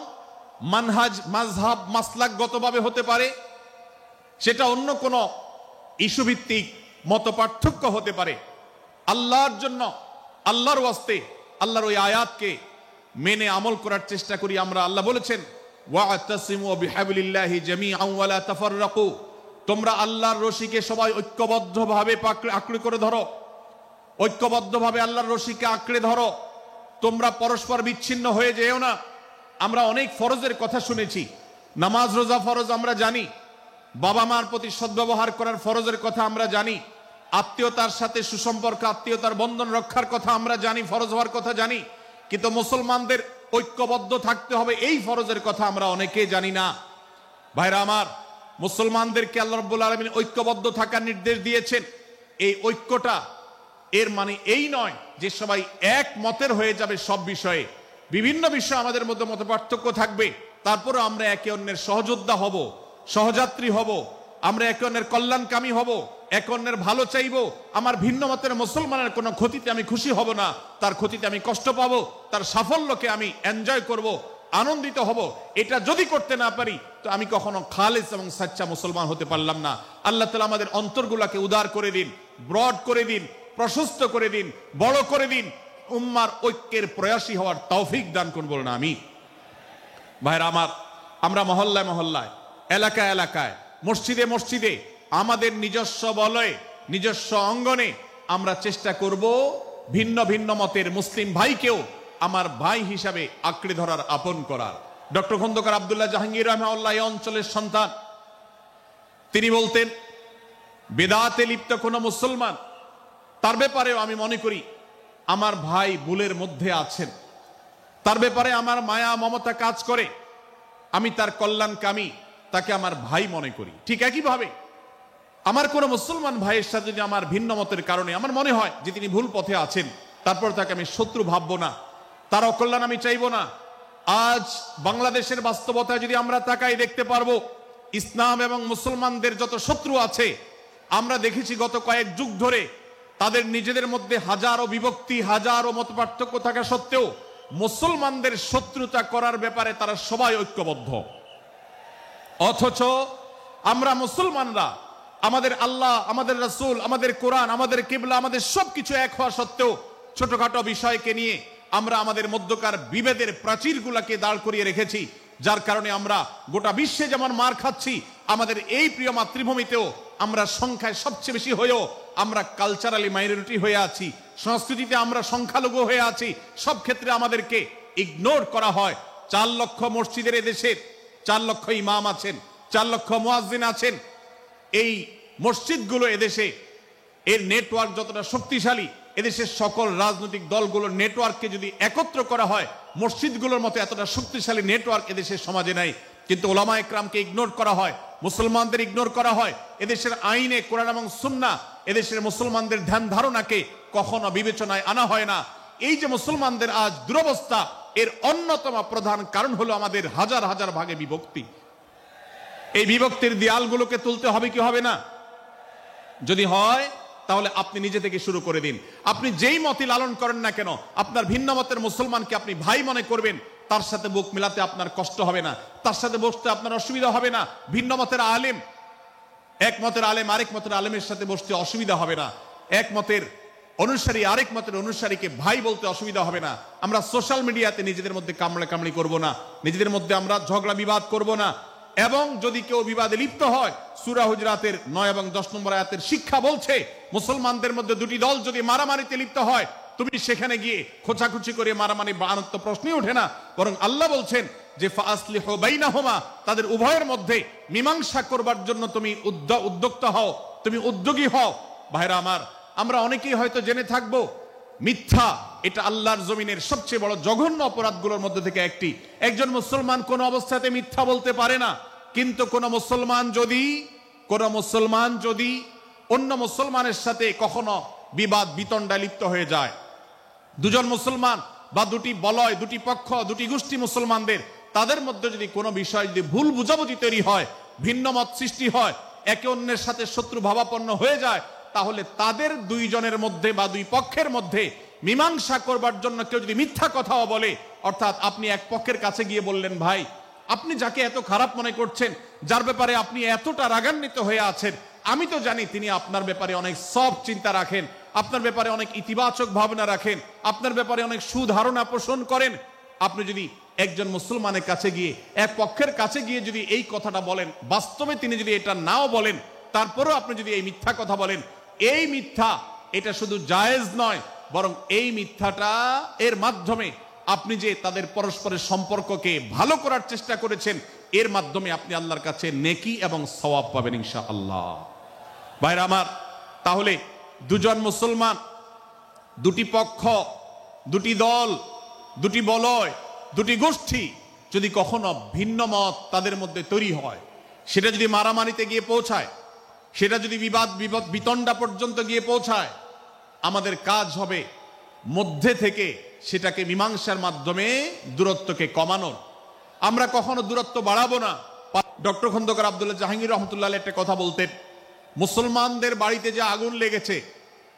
মানহাজ মাযহাব মাসলাকগতভাবে হতে পারে, সেটা অন্য কোনো ইস্যু ভিত্তিক মত পার্থক্য হতে পারে। আল্লাহর জন্য, আল্লাহর ওয়াস্তে, আল্লাহর ওই আয়াতকে মেনে আমল করার চেষ্টা করি আমরা। আল্লাহ বলেছেন, ওয়া'তাসিমু বিহাবলিল্লাহি জামিআন ওয়া লা তাফাররাকু, তোমরা আল্লাহর রশিকে সবাই ঐক্যবদ্ধভাবে আঁকড়ে করে ধরো, ঐক্যবদ্ধভাবে আল্লাহর রশিকে আঁকড়ে ধরো, তোমরা পরস্পর বিচ্ছিন্ন হয়ে যেও না। আমরা অনেক ফরজের কথা শুনেছি, নামাজ রোজা ফরজ আমরা জানি, বাবা মার প্রতি সদ্ব্যবহার করার ফরজের কথা আমরা জানি, আত্মীয়তার সাথে সুসম্পর্ক, আত্মীয়তার বন্ধন রক্ষার কথা আমরা জানি, ফরজ হওয়ার কথা জানি, কিন্তু মুসলমানদের ঐক্যবদ্ধ থাকতে হবে এই ফরজের কথা আমরা অনেকেই জানি না। ভাইরা আমার, মুসলমানদেরকে আল্লাহ রাব্বুল আলামিন ঐক্যবদ্ধ থাকার নির্দেশ দিয়েছেন। এই ঐক্যটা এর মানে এই নয় যে সবাই এক মতের হয়ে যাবে সব বিষয়ে। বিভিন্ন বিষয়ে আমাদের মধ্যে মত পার্থক্য থাকবে, তারপরে আমরা একে অন্যের সহযোদ্ধা হব, সহযাত্রী হব, আমরা একে অন্যের কল্যাণকামী হব, একে অন্যের ভালো চাইব। আমার ভিন্ন মতের মুসলমানের কোনো ক্ষতিতে আমি খুশি হব না, তার ক্ষতিতে আমি কষ্ট পাবো, তার সাফল্যকে আমি এনজয় করব, আনন্দিত হব। এটা যদি করতে না পারি তো আমি কখনো খালেস এবং সাচ্চা মুসলমান হতে পারলাম না। আল্লাহ তাআলা আমাদের অন্তরগুলোকে উদার করে দিন, ব্রড করে দিন, প্রশস্ত করে দিন, বড় করে দিন, উম্মার ঐক্যের প্রয়াসী হওয়ার তৌফিক দান করুন বলুন আমিন। ভাইরা আমার, আমরা মহল্লায় মহল্লায়, এলাকায় এলাকায়, মসজিদে মসজিদে, আমাদের নিজস্ব বলয়ে, নিজস্ব অঙ্গনে আমরা চেষ্টা করব ভিন্ন ভিন্ন মতের মুসলিম ভাইকেও আমার ভাই হিসাবে আঁকড়ে ধরার, আপন করার। ডক্টর খন্দকার আব্দুল্লাহ জাহাঙ্গীর রাহমাহুল্লাহ এই অঞ্চলের সন্তান, তিনি বলতেন, বেদাতে লিপ্ত কোন মুসলমান, তার ব্যাপারেও আমি মনে করি আমার ভাই ভুলের মধ্যে আছেন, তার ব্যাপারে আমার মায়া মমতা কাজ করে, আমি তার কল্যাণকামী, তাকে আমার ভাই মনে করি। ঠিক একইভাবে আমার কোনো মুসলমান ভাইয়ের সাথে যদি আমার ভিন্ন মতের কারণে আমার মনে হয় যে তিনি ভুল পথে আছেন, তারপর তাকে আমি শত্রু ভাববো না, তার অকল্যাণ আমি চাইবো না। আজ বাংলাদেশের বাস্তবতায় যদি আমরা তাকাই দেখতে পারবো ইসলাম এবং মুসলমানদের যত শত্রু আছে, আমরা দেখেছি গত কয়েক যুগ ধরে তাদের নিজেদের মধ্যে হাজারো বিভক্তি, হাজারো মতপার্থক্য থাকা সত্ত্বেও মুসলমানদের শত্রুতা করার ব্যাপারে তারা সবাই ঐক্যবদ্ধ। অথচ আমরা মুসলমানরা আমাদের আল্লাহ, আমাদের রাসূল, আমাদের কোরআন, আমাদের কিবলা, আমাদের সবকিছু এক হওয়া সত্ত্বেও ছোটখাটো বিষয়কে নিয়ে আমরা আমাদের মধ্যকার বিভেদের প্রাচীরগুলোকে দাঁড় করিয়ে রেখেছি, যার কারণে আমরা গোটা বিশ্বে যেমন মার খাচ্ছি, আমাদের এই প্রিয় মাতৃভূমিতেও আমরা সংখ্যায় সবচেয়ে বেশি হয়েও আমরা কালচারালি মাইনরিটি হয়ে আছি, সংস্কৃতিতে আমরা সংখ্যালঘু হয়ে আছি। সব ক্ষেত্রে আমাদেরকে ইগনোর করা হয়। 4 লক্ষ মসজিদের এদেশের 4 লক্ষ ইমাম আছেন, 4 লক্ষ মুয়াজ্জিন আছেন। এই মসজিদগুলো এদেশে এর নেটওয়ার্ক যতটা শক্তিশালী, এদেশের সকল রাজনৈতিক দলগুলোর নেটওয়ার্ককে যদি একত্র করা হয়, মসজিদগুলোর মতো এতটা শক্তিশালী নেটওয়ার্ক এদেশের সমাজে নাই। কিন্তু ওলামা একরামকে ইগনোর করা হয়, মুসলমানদের ইগনোর করা হয়। এদেশের আইনে কোরআন এবং সুন্নাহ এদেশের মুসলমানদের ধ্যান ধারণাকে কখনো বিবেচনায় আনা হয় না। এই যে মুসলমানদের আজ দুরবস্থা, এর অন্যতম প্রধান কারণ হলো আমাদের হাজার হাজার ভাগে বিভক্তি। এই বিভক্তির দেয়ালগুলোকে তুলতে হবে কি হবে না? যদি হয় তাহলে আপনি নিজে থেকে শুরু করে দিন। আপনি যেই মতই লালন করেন না কেন, আপনার ভিন্ন মতের মুসলমানকে আপনি ভাই মনে করবেন, তার সাথে বুক মিলাতে আপনার কষ্ট হবে না, তার সাথে বসতে আপনার অসুবিধা হবে না। ভিন্ন মতের আলেম, এক মতের আলেম আরেক মতের আলেমের সাথে বসতে অসুবিধা হবে না। এক মতের অনুসারী আরেক মতের অনুসারীকে ভাই বলতে অসুবিধা হবে না। আমরা সোশ্যাল মিডিয়াতে নিজেদের মধ্যে কামড়াকামড়ি করব না, নিজেদের মধ্যে আমরা ঝগড়া বিবাদ করব না। এবং যদি কেউ বিবাদে লিপ্ত হয়, সূরা হুজরাতের 9 এবং 10 নম্বর আয়াতের শিক্ষা বলছে, মুসলমানদের মধ্যে দুটি দল যদি মারামারিতে লিপ্ত হয়, তুমি সেখানে গিয়ে খোঁচাখুচি করে মারামারি বানানোর তো প্রশ্নই ওঠে না। বরং আল্লাহ বলছেন যে ফাসলিহু বাইনাহুমা, তাদের উভয়ের মধ্যে মীমাংসা করবার জন্য তুমি উদ্যোক্তা হও, তুমি উদ্যোগী হও। ভাইরা আমার, আমরা অনেকেই হয়তো জেনে থাকবো মিথ্যা এটা আল্লাহর জমিনের সবচেয়ে বড় জঘন্য অপরাধগুলোর মধ্যে থেকে একটি। একজন মুসলমান কোন অবস্থাতে মিথ্যা বলতে পারে না, কিন্তু কোন মুসলমান যদি অন্য মুসলমানের সাথে কখনো বিবাদ বিতণ্ডায় লিপ্ত হয়ে যায়, দুজন মুসলমান বা দুটি বলয়, দুটি পক্ষ, দুটি গোষ্ঠী মুসলমানদের, তাদের মধ্যে যদি কোনো বিষয় যদি ভুল বুঝাবুঝি তৈরি হয়, ভিন্ন মত সৃষ্টি হয়, একে অন্যের সাথে শত্রু ভাবাপন্ন হয়ে যায়, তাহলে তাদের দুইজনের মধ্যে বা দুই পক্ষের মধ্যে মীমাংসা করবার জন্য কেউ যদি মিথ্যা কথাও বলে, অর্থাৎ আপনি এক পক্ষের কাছে গিয়ে বললেন, ভাই আপনি যাকে এত খারাপ মনে করছেন, যার ব্যাপারে আপনি এতটা রাগান্বিত হয়ে আছেন, আমি তো জানি তিনি আপনার ব্যাপারে অনেক সফট চিন্তা রাখেন, আপনার ব্যাপারে অনেক ইতিবাচক ভাবনা রাখেন, আপনার ব্যাপারে অনেক সুধারণা পোষণ করেন। আপনি যদি একজন মুসলমানের কাছে গিয়ে, এক পক্ষের কাছে গিয়ে যদি এই কথাটা বলেন, বাস্তবে তিনি যদি এটা নাও বলেন, তারপরেও আপনি যদি এই মিথ্যা কথা বলেন, এই মিথ্যা এটা শুধু জায়েজ নয়, বরং এই মিথ্যাটা এর মাধ্যমে আপনি যে তাদের পরস্পরের সম্পর্ককে ভালো করার চেষ্টা করেছেন, এর মাধ্যমে আপনি আল্লাহর কাছে নেকি এবং সওয়াব পাবেন ইনশাআল্লাহ। ভাইরা আমার, তাহলে দুজন মুসলমান, দুটি পক্ষ, দুটি দল, দুটি বলয়, দুটি গোষ্ঠী যদি কখনো ভিন্ন মত তাদের মধ্যে তৈরি হয়, সেটা যদি মারামারিতে গিয়ে পৌঁছায়, সেটা যদি বিবাদ বিতণ্ডা পর্যন্ত গিয়ে পৌঁছায়, আমাদের কাজ হবে মধ্যে থেকে সেটাকে মীমাংসার মাধ্যমে দূরত্বকে কমানোর। আমরা কখনো দূরত্ব বাড়াবো না। ডক্টর খন্দকার আব্দুল্লাহ জাহাঙ্গীর রহমতুল্লাহ একটা কথা বলতেন, মুসলমানদের বাড়িতে যে আগুন লেগেছে,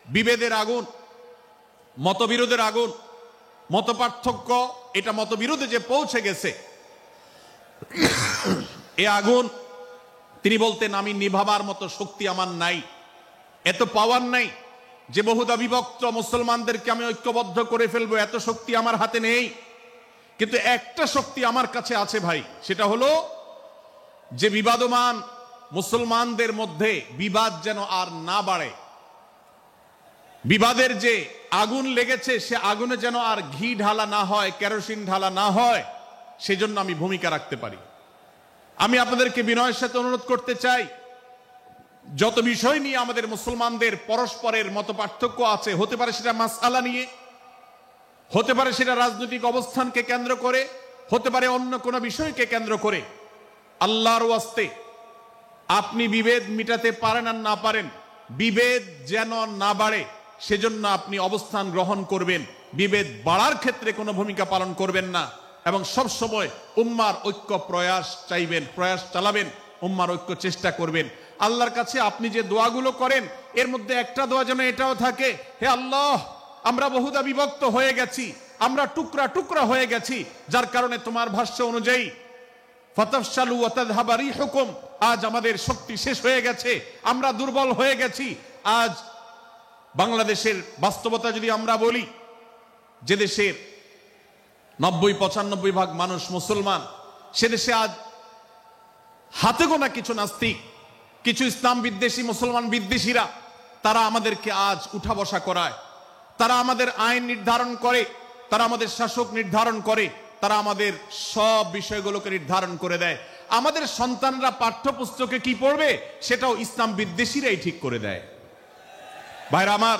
বিভেদের আগুন, মতবিরোধের আগুন, মত পার্থক্য, এটা মতবিরোধে যে পৌঁছে গেছে, এ আগুন তিনি বলতেন, আমি নিভাবার মতো শক্তি আমার নাই, এত পাওয়ার নাই যে বহুদা বিভক্ত মুসলমানদেরকে আমি ঐক্যবদ্ধ করে ফেলবো, এত শক্তি আমার হাতে নেই। কিন্তু একটা শক্তি আমার কাছে আছে ভাই, সেটা হলো যে বিবাদমান মুসলমানদের মধ্যে বিবাদ যেন আর না বাড়ে, বিবাদের যে আগুন লেগেছে সে আগুনে যেন আর ঘি ঢালা না হয়, কেরোসিন ঢালা না হয়, সেজন্য আমি ভূমিকা রাখতে পারি। আমি আপনাদেরকে বিনয়ের সাথে অনুরোধ করতে চাই, যত বিষয় নিয়ে আমাদের মুসলমানদের পরস্পরের মত পার্থক্য আছে, হতে পারে সেটা মাসআলা নিয়ে, হতে পারে সেটা রাজনৈতিক অবস্থানকে কেন্দ্র করে, হতে পারে অন্য কোনো বিষয়কে কেন্দ্র করে, আল্লাহর ওয়াস্তে আপনি বিভেদ মিটাতে পারেন আর না পারেন, বিভেদ যেন না বাড়ে সেজন্য আপনি অবস্থান গ্রহণ করবেন। বিভেদ বাড়ার ক্ষেত্রে কোনো ভূমিকা পালন করবেন না এবং সব সময় উম্মার ঐক্য প্রয়াস চাইবেন, প্রয়াস চালাবেন, উম্মার ঐক্য চেষ্টা করবেন। আল্লাহর কাছে আপনি যে দোয়াগুলো করেন এর মধ্যে একটা দোয়া যেন এটাও থাকে, হে আল্লাহ, আমরা বহুদা বিভক্ত হয়ে গেছি, আমরা টুকরা টুকরা হয়ে গেছি, যার কারণে তোমার ভাষ্য অনুযায়ী ফাতাফশালু ওয়া তাযহাবা রিহুকুম, আজ আমাদের শক্তি শেষ হয়ে গেছে, আমরা দুর্বল হয়ে গেছি। আজ বাংলাদেশের বাস্তবতা যদি আমরা বলি, যে দেশের 90-95 ভাগ মানুষ মুসলমান, সে দেশে আজ হাতে গোনা কিছু নাস্তিক, কিছু ইসলাম বিদ্বেষী, মুসলমান বিদ্বেষীরা, তারা আমাদেরকে আজ উঠা বসা করায়, তারা আমাদের আইন নির্ধারণ করে, তারা আমাদের শাসক নির্ধারণ করে, তারা আমাদের সব বিষয়গুলোকে নির্ধারণ করে দেয়। আমাদের সন্তানরা পাঠ্যপুস্তকে কি পড়বে সেটাও ইসলাম বিদ্বেষীরাই ঠিক করে দেয়। ভাইরা আমার,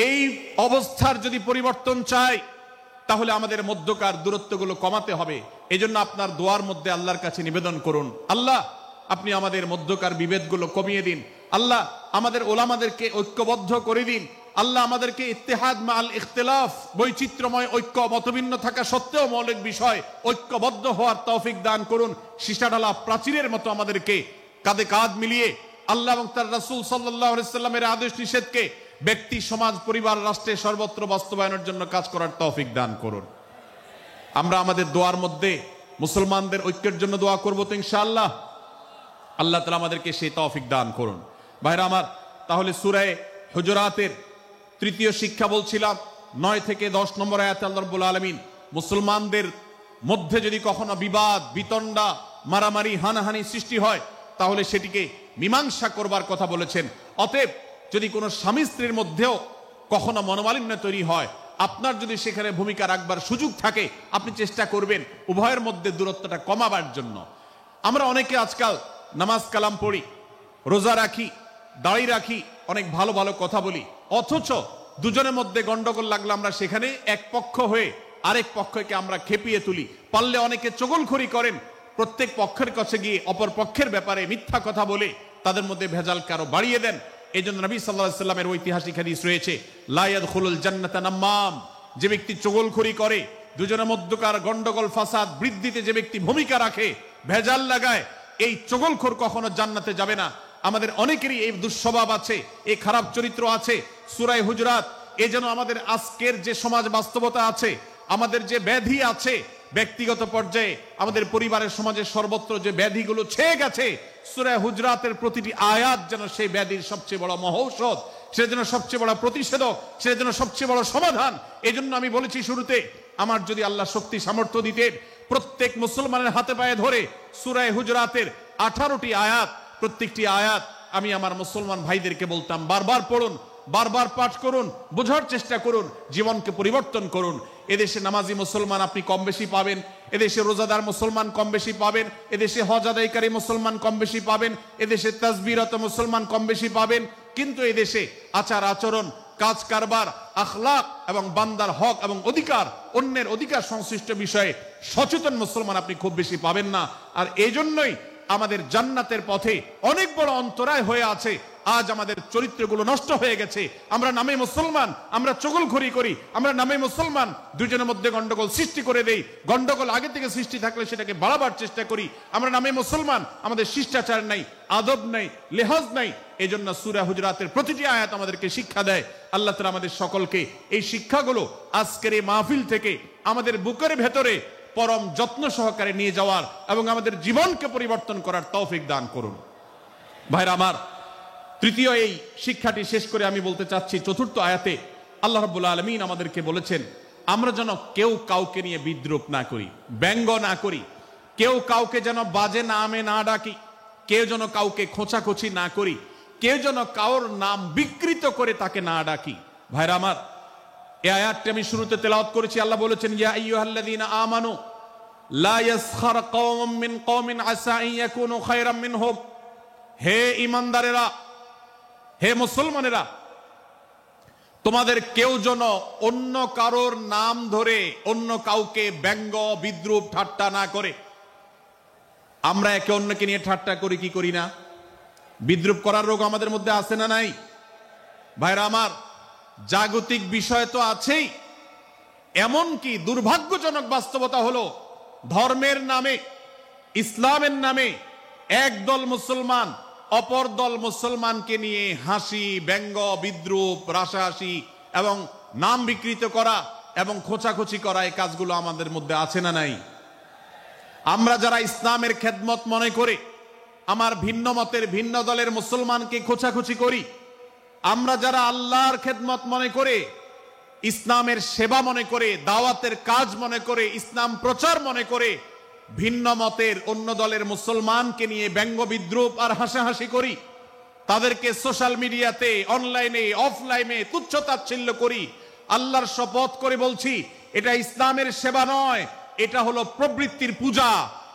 এই অবস্থার যদি পরিবর্তন চাই তাহলে আমাদের মধ্যকার দূরত্বগুলো কমাতে হবে। এজন্য আপনার দোয়ার মধ্যে আল্লাহর কাছে নিবেদন করুন, আল্লাহ আপনি আমাদের মধ্যকার বিভেদগুলো কমিয়ে দিন, আল্লাহ আমাদের ওলামাদেরকে ঐক্যবদ্ধ করে দিন, আল্লাহ আমাদেরকে ইত্তেহাদ মাল ইখতিলাফ, বৈচিত্র্যময় ঐক্য, মতভিন্ন থাকা সত্ত্বেও মৌলিক বিষয় ঐক্যবদ্ধ হওয়ার তৌফিক দান করুন। সীসাঢালা প্রাচীরের মতো আমাদেরকে কাঁধে কাঁধ মিলিয়ে আল্লাহ এবং তার রাসূল সাল্লাল্লাহু আলাইহি সাল্লামের আদেশ নিষেধকে ব্যক্তি, সমাজ, পরিবার, রাষ্ট্রে সর্বত্র বাস্তবায়নের জন্য কাজ করার তৌফিক দান করুন। আমরা আমাদের দোয়ার মধ্যে মুসলমানদের ঐক্যের জন্য দোয়া করব তো ইনশাআল্লাহ। আল্লাহ তাআলা আমাদেরকে সেই তৌফিক দান করুন। ভাইরা আমার, তাহলে সূরা হুজুরাতের তৃতীয় শিক্ষা বলছিলাম 9 থেকে 10 নম্বর আয়াতে আল্লাহ রাব্বুল আলামিন মুসলমানদের মধ্যে যদি কখনো বিবাদ, বিতণ্ডা, মারামারি, হানাহানি সৃষ্টি হয় তাহলে সেটিকে মীমাংসা করবার কথা বলেছেন। অতএব যদি কোনো স্বামী স্ত্রীর মধ্যেও কখনো মনোমালিন্য তৈরি হয়, আপনার যদি সেখানে ভূমিকা রাখবার সুযোগ থাকে, আপনি চেষ্টা করবেন উভয়ের মধ্যে দূরত্বটা কমাবার জন্য। আমরা অনেকে আজকাল নামাজ কালাম পড়ি, রোজা রাখি, দাড়ি রাখি, অনেক ভালো ভালো কথা বলি, অথচ দুজনের মধ্যে গন্ডগোল লাগলে আমরা সেখানে এক পক্ষ হয়ে আরেক পক্ষকে আমরা খেপিয়ে তুলি। পারলে অনেকে চগলখড়ি করেন, প্রত্যেক পক্ষের কাছে গিয়ে অপর পক্ষের ব্যাপারে মিথ্যা কথা বলে তাদের মধ্যে ভেজালকে আরো বাড়িয়ে দেন। এই জন্য নবী সাল্লাল্লাহু আলাইহি সাল্লামের ঐতিহাসিক হাদিস রয়েছে, লা ইয়াদখুলুল জান্নাতা নাম্মাম, যে ব্যক্তি চগলখড়ি করে, দুজনের মধ্যকার গন্ডগোল ফাসাদ বৃদ্ধিতে যে ব্যক্তি ভূমিকা রাখে, ভেজাল লাগায়, এই চগলখোর কখনো জান্নাতে যাবে না। আমাদের অনেকেরই এই দুঃস্বভাব আছে, এই খারাপ চরিত্র আছে। সূরা হুজুরাত এ যেন আমাদের আজকের যে সমাজ বাস্তবতা আছে, আমাদের যে ব্যাধি আছে, ব্যক্তিগত পর্যায়ে আমাদের পরিবারের, সমাজের সর্বত্র যে ব্যাধিগুলো ছেয়ে গেছে, সূরা হুজুরাতের প্রতিটি আয়াত যেন সেই ব্যাধির সবচেয়ে বড় মহৌষধ, সে যেন সবচেয়ে বড় প্রতিষেধক, সে যেন সবচেয়ে বড় সমাধান। এই জন্য আমি বলেছি শুরুতে, আমার যদি আল্লাহ শক্তি সামর্থ্য দিতেন, প্রত্যেক মুসলমানের হাতে পায়ে ধরে সূরা হুজুরাতের 18টি আয়াত, প্রত্যেকটি আয়াত আমি আমার মুসলমান ভাইদেরকে বলতাম, বারবার পড়ুন, বারবার পাঠ করুন, বোঝার চেষ্টা করুন, জীবনকে পরিবর্তন করুন। এদেশে নামাজি মুসলমান আপনি কম বেশি পাবেন, এদেশে রোজাদার মুসলমান কম বেশি পাবেন, এদেশে হজ আদায়কারী মুসলমান কম বেশি পাবেন, এদেশে তাসবিহরত মুসলমান কম বেশি পাবেন, কিন্তু এদেশে আচার আচরণ, কাজ কারবার, আখলাক এবং বান্দার হক এবং অধিকার, অন্যের অধিকার সংশ্লিষ্ট বিষয়ে সচেতন মুসলমান আপনি খুব বেশি পাবেন না। আর এই জন্যই আমাদের জান্নাতের পথে অনেক বড় অন্তরায় হয়ে আছে। আজ আমাদের চরিত্রগুলো নষ্ট হয়ে গেছে। আমরা নামে মুসলমান, আমরা চগলখড়ি করি, আমরা নামে মুসলমান, দুজনের মধ্যে গন্ডগোল সৃষ্টি করে দেই। গন্ডগোল আগে থেকে সৃষ্টি থাকলে সেটাকে বাড়াবার চেষ্টা করি। আমরা নামে মুসলমান, আমাদের শিষ্টাচার নাই, আদব নাই, লেহাজ নাই। এই জন্য সূরা হুজুরাতের প্রতিটি আয়াত আমাদেরকে শিক্ষা দেয়। আল্লাহ তাআলা আমাদের সকলকে এই শিক্ষাগুলো আজকের এই মাহফিল থেকে আমাদের বুকের ভেতরে পরম যত্ন সহকারে নিয়ে যাওয়ার এবং আমাদের জীবনকে পরিবর্তন করার তৌফিক দান করুন। ভাইরা আমার, তৃতীয় এই শিক্ষাটি শেষ করে আমি বলতে চাচ্ছি, চতুর্থ আয়াতে আল্লাহ রাব্বুল আলামিন আমাদেরকে বলেছেন, আমরা যেন কেউ কাউকে নিয়ে বিদ্রূপ না করি, ব্যঙ্গ না করি, কেউ কাউকে যেন বাজে নামে না ডাকি, কেউ যেন কাউকে খোঁচাখুচি না করি, কেউ যেন কারোর নাম বিকৃত করে তাকে না ডাকি। ভাইরা আমার, এই আয়াতটি আমি শুরুতে তেলাওয়াত করেছি। আল্লাহ বলেছেন, ইয়া আইয়ুহাল্লাযীনা আমানু লা ইয়াসখার কওমুম মিন কওমিন আসা আন ইয়াকুনু খায়রাম মিনহুম। হে ঈমানদারেরা, হে মুসলমানেরা, তোমাদের কেউ যেন অন্য কারোর নাম ধরে অন্য কাউকে ব্যঙ্গ, বিদ্রূপ, ঠাট্টা না করে। আমরা একে অন্যকে নিয়ে ঠাট্টা করি কি করি না? বিদ্রুপ করার রোগ আমাদের মধ্যে আছে না নাই? ভাইরা আমার, জাগতিক বিষয় তো আছেই, এমনকি দুর্ভাগ্যজনক বাস্তবতা হলো ধর্মের নামে, ইসলামের নামে একদল মুসলমান অপর দল মুসলমানকে নিয়ে হাসি, ব্যঙ্গ, বিদ্রুপ, রাশাহাসি এবং নাম বিকৃত করা এবং খোঁচাখুচি করা, এই কাজগুলো আমাদের মধ্যে আছে না নাই? আমরা যারা ইসলামের খেদমত মনে করে আমার ভিন্ন মতের ভিন্ন দলের মুসলমানকে খোঁচাখুচি করি, আমরা যারা আল্লাহর খেদমত মনে করে, ইসলামের সেবা মনে করে, দাওয়াতের কাজ মনে করে, ইসলাম প্রচার মনে করে ভিন্ন মতের অন্য দলের মুসলমানকে নিয়ে ব্যঙ্গ, বিদ্রুপ আর হাসাহাসি করি, তাদেরকে সোশ্যাল মিডিয়াতে, অনলাইনে, অফলাইনে তুচ্ছ-তাচ্ছিল্য করি, আল্লাহর শপথ করে বলছি এটা ইসলামের সেবা নয়, এটা হলো প্রবৃত্তির পূজা,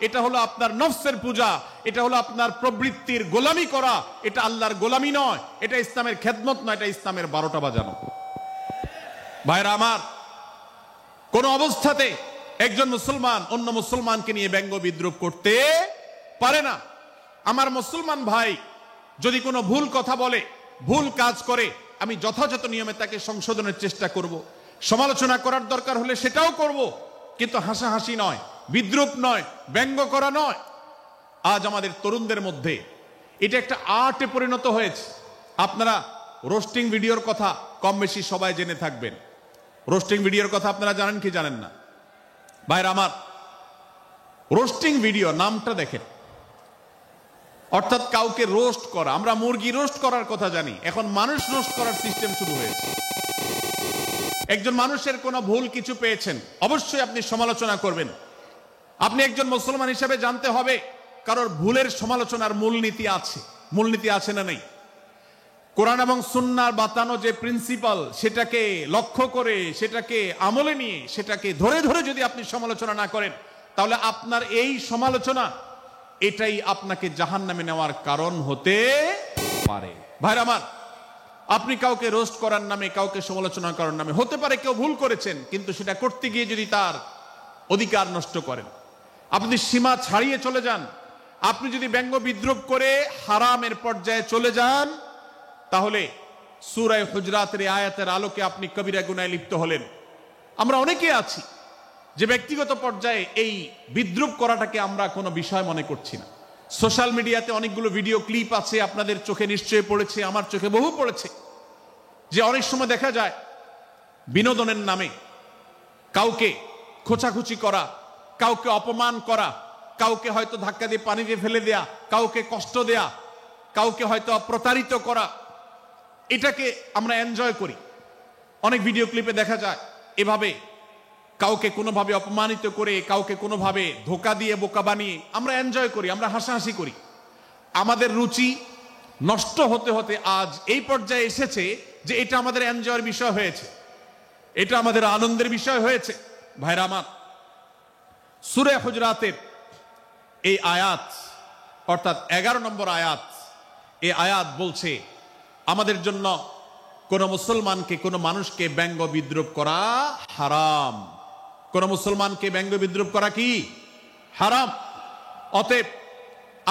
এটা হলো আপনার নফসের পূজা, এটা হলো আপনার প্রবৃত্তির গোলামি করা, এটা আল্লাহর গোলামি নয়, এটা ইসলামের খেদমত নয়, এটা ইসলামের 12টা বাজানো। ভাইরা আমার, কোন অবস্থাতে একজন মুসলমান অন্য মুসলমানকে নিয়ে ব্যঙ্গ বিদ্রুপ করতে পারে না। আমার মুসলমান ভাই যদি কোনো ভুল কথা বলে, ভুল কাজ করে, আমি যথাযথ নিয়মে তাকে সংশোধনের চেষ্টা করব, সমালোচনা করার দরকার হলে সেটাও করব, কিন্তু হাসাহাসি নয়, বিদ্রুপ নয়, ব্যঙ্গ করা নয়। আজ আমাদের তরুণদের মধ্যে এটা একটা আর্টে পরিণত হয়েছে। আপনারা রোস্টিং ভিডিওর কথা কম বেশি সবাই জেনে থাকবেন। রোস্টিং ভিডিওর কথা আপনারা জানেন কি জানেন না? ভাইরা আমার, রোস্টিং ভিডিও নামটা দেখেন, অর্থাৎ কাউকে রোস্ট করা। আমরা মুরগি রোস্ট করার কথা জানি, এখন মানুষ রোস্ট করার সিস্টেম শুরু হয়েছে। একজন মানুষের কোনো ভুল কিছু পেয়েছেন, অবশ্যই আপনি সমালোচনা করবেন। আপনি একজন মুসলমান হিসেবে জানতে হবে কারোর ভুলের সমালোচনার মূলনীতি আছে। মূলনীতি আছে না নেই? কোরআন এবং সুন্নাহর বাতানো যে প্রিন্সিপাল, সেটাকে লক্ষ্য করে, সেটাকে আমলে নিয়ে, সেটাকে ধরে ধরে যদি আপনি সমালোচনা না করেন, তাহলে আপনার এই সমালোচনা এটাই আপনাকে জাহান্নামে নেওয়ার কারণ হতে পারে। ভাইরা আমার, আপনি কাউকে রোস্ট করার নামে, কাউকে সমালোচনা করার নামে, হতে পারে কেউ ভুল করেছেন, কিন্তু সেটা করতে গিয়ে যদি তার অধিকার নষ্ট করেন, আপনি সীমা ছাড়িয়ে চলে যান, আপনি যদি ব্যঙ্গ বিদ্রুপ করে হারামের পর্যায়ে চলে যান, তাহলে সূরা হুজরাতের আয়াতের আলোকে আপনি কবিরা গুনাহে লিপ্ত হলেন। আমরা অনেকে আছি যে ব্যক্তিগত পর্যায়ে এই বিদ্রুপ করাটাকে আমরা কোনো বিষয় মনে করছি না। সোশ্যাল মিডিয়াতে অনেকগুলো ভিডিও ক্লিপ আছে, আপনাদের চোখে নিশ্চয়ই পড়েছে, আমার চোখে বহু পড়েছে, যে অনেক সময় দেখা যায় বিনোদনের নামে কাউকে খোঁচাখুচি করা, কাউকে অপমান করা, কাউকে হয়তো ধাক্কা দিয়ে পানিতে ফেলে দেয়া, কাউকে কষ্ট দেয়া, কাউকে হয়তো প্রতারিত করা, এটাকে আমরা এনজয় করি। অনেক ভিডিও ক্লিপে দেখা যায় এভাবে কাউকে কোনোভাবে অপমানিত করে, কাউকে কোনোভাবে ধোকা দিয়ে বোকা বানিয়ে আমরা এনজয় করি, আমরা হাসাহাসি করি। আমাদের রুচি নষ্ট হতে হতে আজ এই পর্যায়ে এসেছে যে এটা আমাদের এনজয়ের বিষয় হয়েছে, এটা আমাদের আনন্দের বিষয় হয়েছে। ভাইরা আমার, সূরা হুজরাতের এই আয়াত, অর্থাৎ 11 নম্বর আয়াত, এই আয়াত বলছে আমাদের জন্য কোন মুসলমানকে, কোন মানুষকে ব্যঙ্গ বিদ্রুপ করা হারাম। কোন মুসলমানকে ব্যঙ্গ বিদ্রুপ করা কি হারাম। অতএব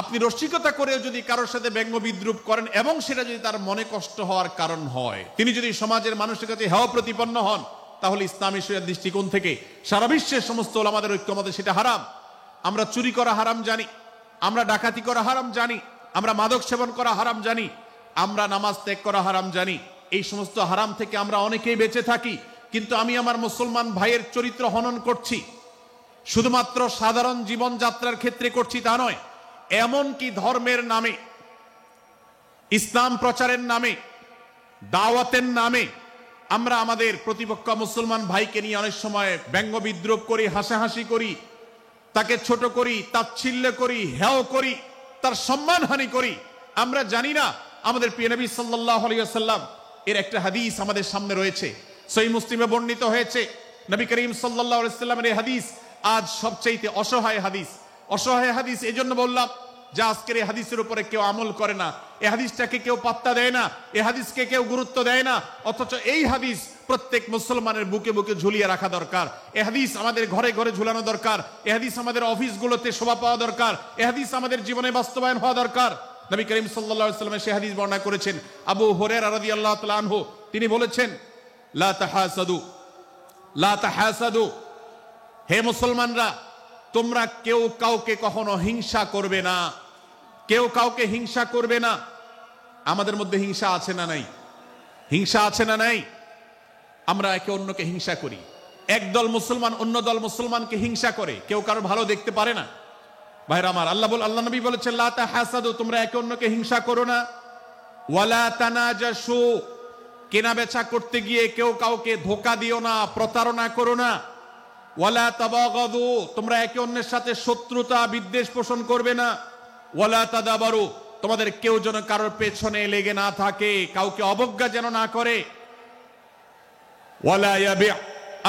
আপনি রসিকতা করেও যদি কারোর সাথে ব্যঙ্গ বিদ্রুপ করেন এবং সেটা যদি তার মনে কষ্ট হওয়ার কারণ হয়, তিনি যদি সমাজের মানুষের কাছে হেয় প্রতিপন্ন হন, তাহলে ইসলামী শরিয়ার দৃষ্টিকোণ থেকে সারা বিশ্বের সমস্ত ওলামাদের ঐক্যমতে সেটা হারাম। আমরা চুরি করা হারাম জানি, আমরা ডাকাতি করা হারাম জানি, আমরা মাদক সেবন করা হারাম জানি, আমরা নামাজ ত্যাগ করা হারাম জানি। এই সমস্ত হারাম থেকে আমরা অনেকেই বেঁচে থাকি, কিন্তু আমি আমার মুসলমান ভাইয়ের চরিত্র হনন করছি, শুধুমাত্র সাধারণ জীবনযাত্রার ক্ষেত্রে করছি তা নয়, এমনকি ধর্মের নামে, ইসলাম প্রচারের নামে, দাওয়াতের নামে আমরা আমাদের প্রতিপক্ষ মুসলমান ভাইকে নিয়ে অনেক সময় ব্যঙ্গ বিদ্রুপ করি, হাসাহাসি করি, তাকে ছোট করি, তাচ্ছিল্য করি, হেয় করি, তার সম্মানহানি করি। আমরা জানি না আমাদের প্রিয় নবী সাল্লাল্লাহু আলাইহি ওয়াসাল্লাম এর একটা হাদিস আমাদের সামনে রয়েছে, সহিহ মুসলিমে বর্ণিত হয়েছে। নবী করিম সাল্লাল্লাহু আলাইহি ওয়াসাল্লামের এই হাদিস আজ সবচেয়ে অসহায় হাদিস। অসহায় হাদিস এই জন্য বললাম যে আজকের এই হাদিসের উপরে কেউ আমল করে না, এই হাদিসটাকে কেউ পাত্তা দেয় না, এই হাদিসকে কেউ গুরুত্ব দেয় না, অথচ এই হাদিস প্রত্যেক মুসলমানের বুকে বুকে ঝুলিয়ে রাখা দরকার। এই হাদিস আমাদের ঘরে ঘরে ঝুলানো দরকার। এই হাদিস আমাদের অফিসগুলোতে শোভা পাওয়া দরকার। এই হাদিস আমাদের জীবনে বাস্তবায়ন হওয়া দরকার। নবী করিম সাল্লাল্লাহু আলাইহি ওয়াসাল্লাম সেই হাদিস বর্ণনা করেছেন। আবু হুরায়রা রাদিয়াল্লাহু তাআলা আনহু তিনি বলেছেন, লা তাহাসাদু, লা তাহাসাদু, হে মুসলমানরা তোমরা কেউ কাউকে কখনো হিংসা করবে না, কেউ কাউকে হিংসা করবে না। আমাদের মধ্যে হিংসা আছে না নাই? হিংসা আছে না নাই? আমরা একে অন্যকে হিংসা করি। একদল মুসলমান অন্য দল মুসলমানকে হিংসা করে, কেউ কারো ভালো দেখতে পারে না। ভাইরা আমার, আল্লাহ নবী বলেছেন, লা তাহাসাদু, তোমরা একে অন্যকে হিংসা করো না। ওয়ালা তানাজাসু, কেনা বেচা করতে গিয়ে কেউ কাউকে ধোঁকা দিও না, প্রতারণা করো না। ওয়ালা তাবাগাদু, তোমরা একে অন্যের সাথে শত্রুতা বিদ্বেষ পোষণ করবে না। ওয়ালা তাদাবারু, তোমাদের কেউ যেন কারোর পেছনে লেগে না থাকে, কাউকে অবজ্ঞা যেন না করে। ওয়ালা ইয়াবি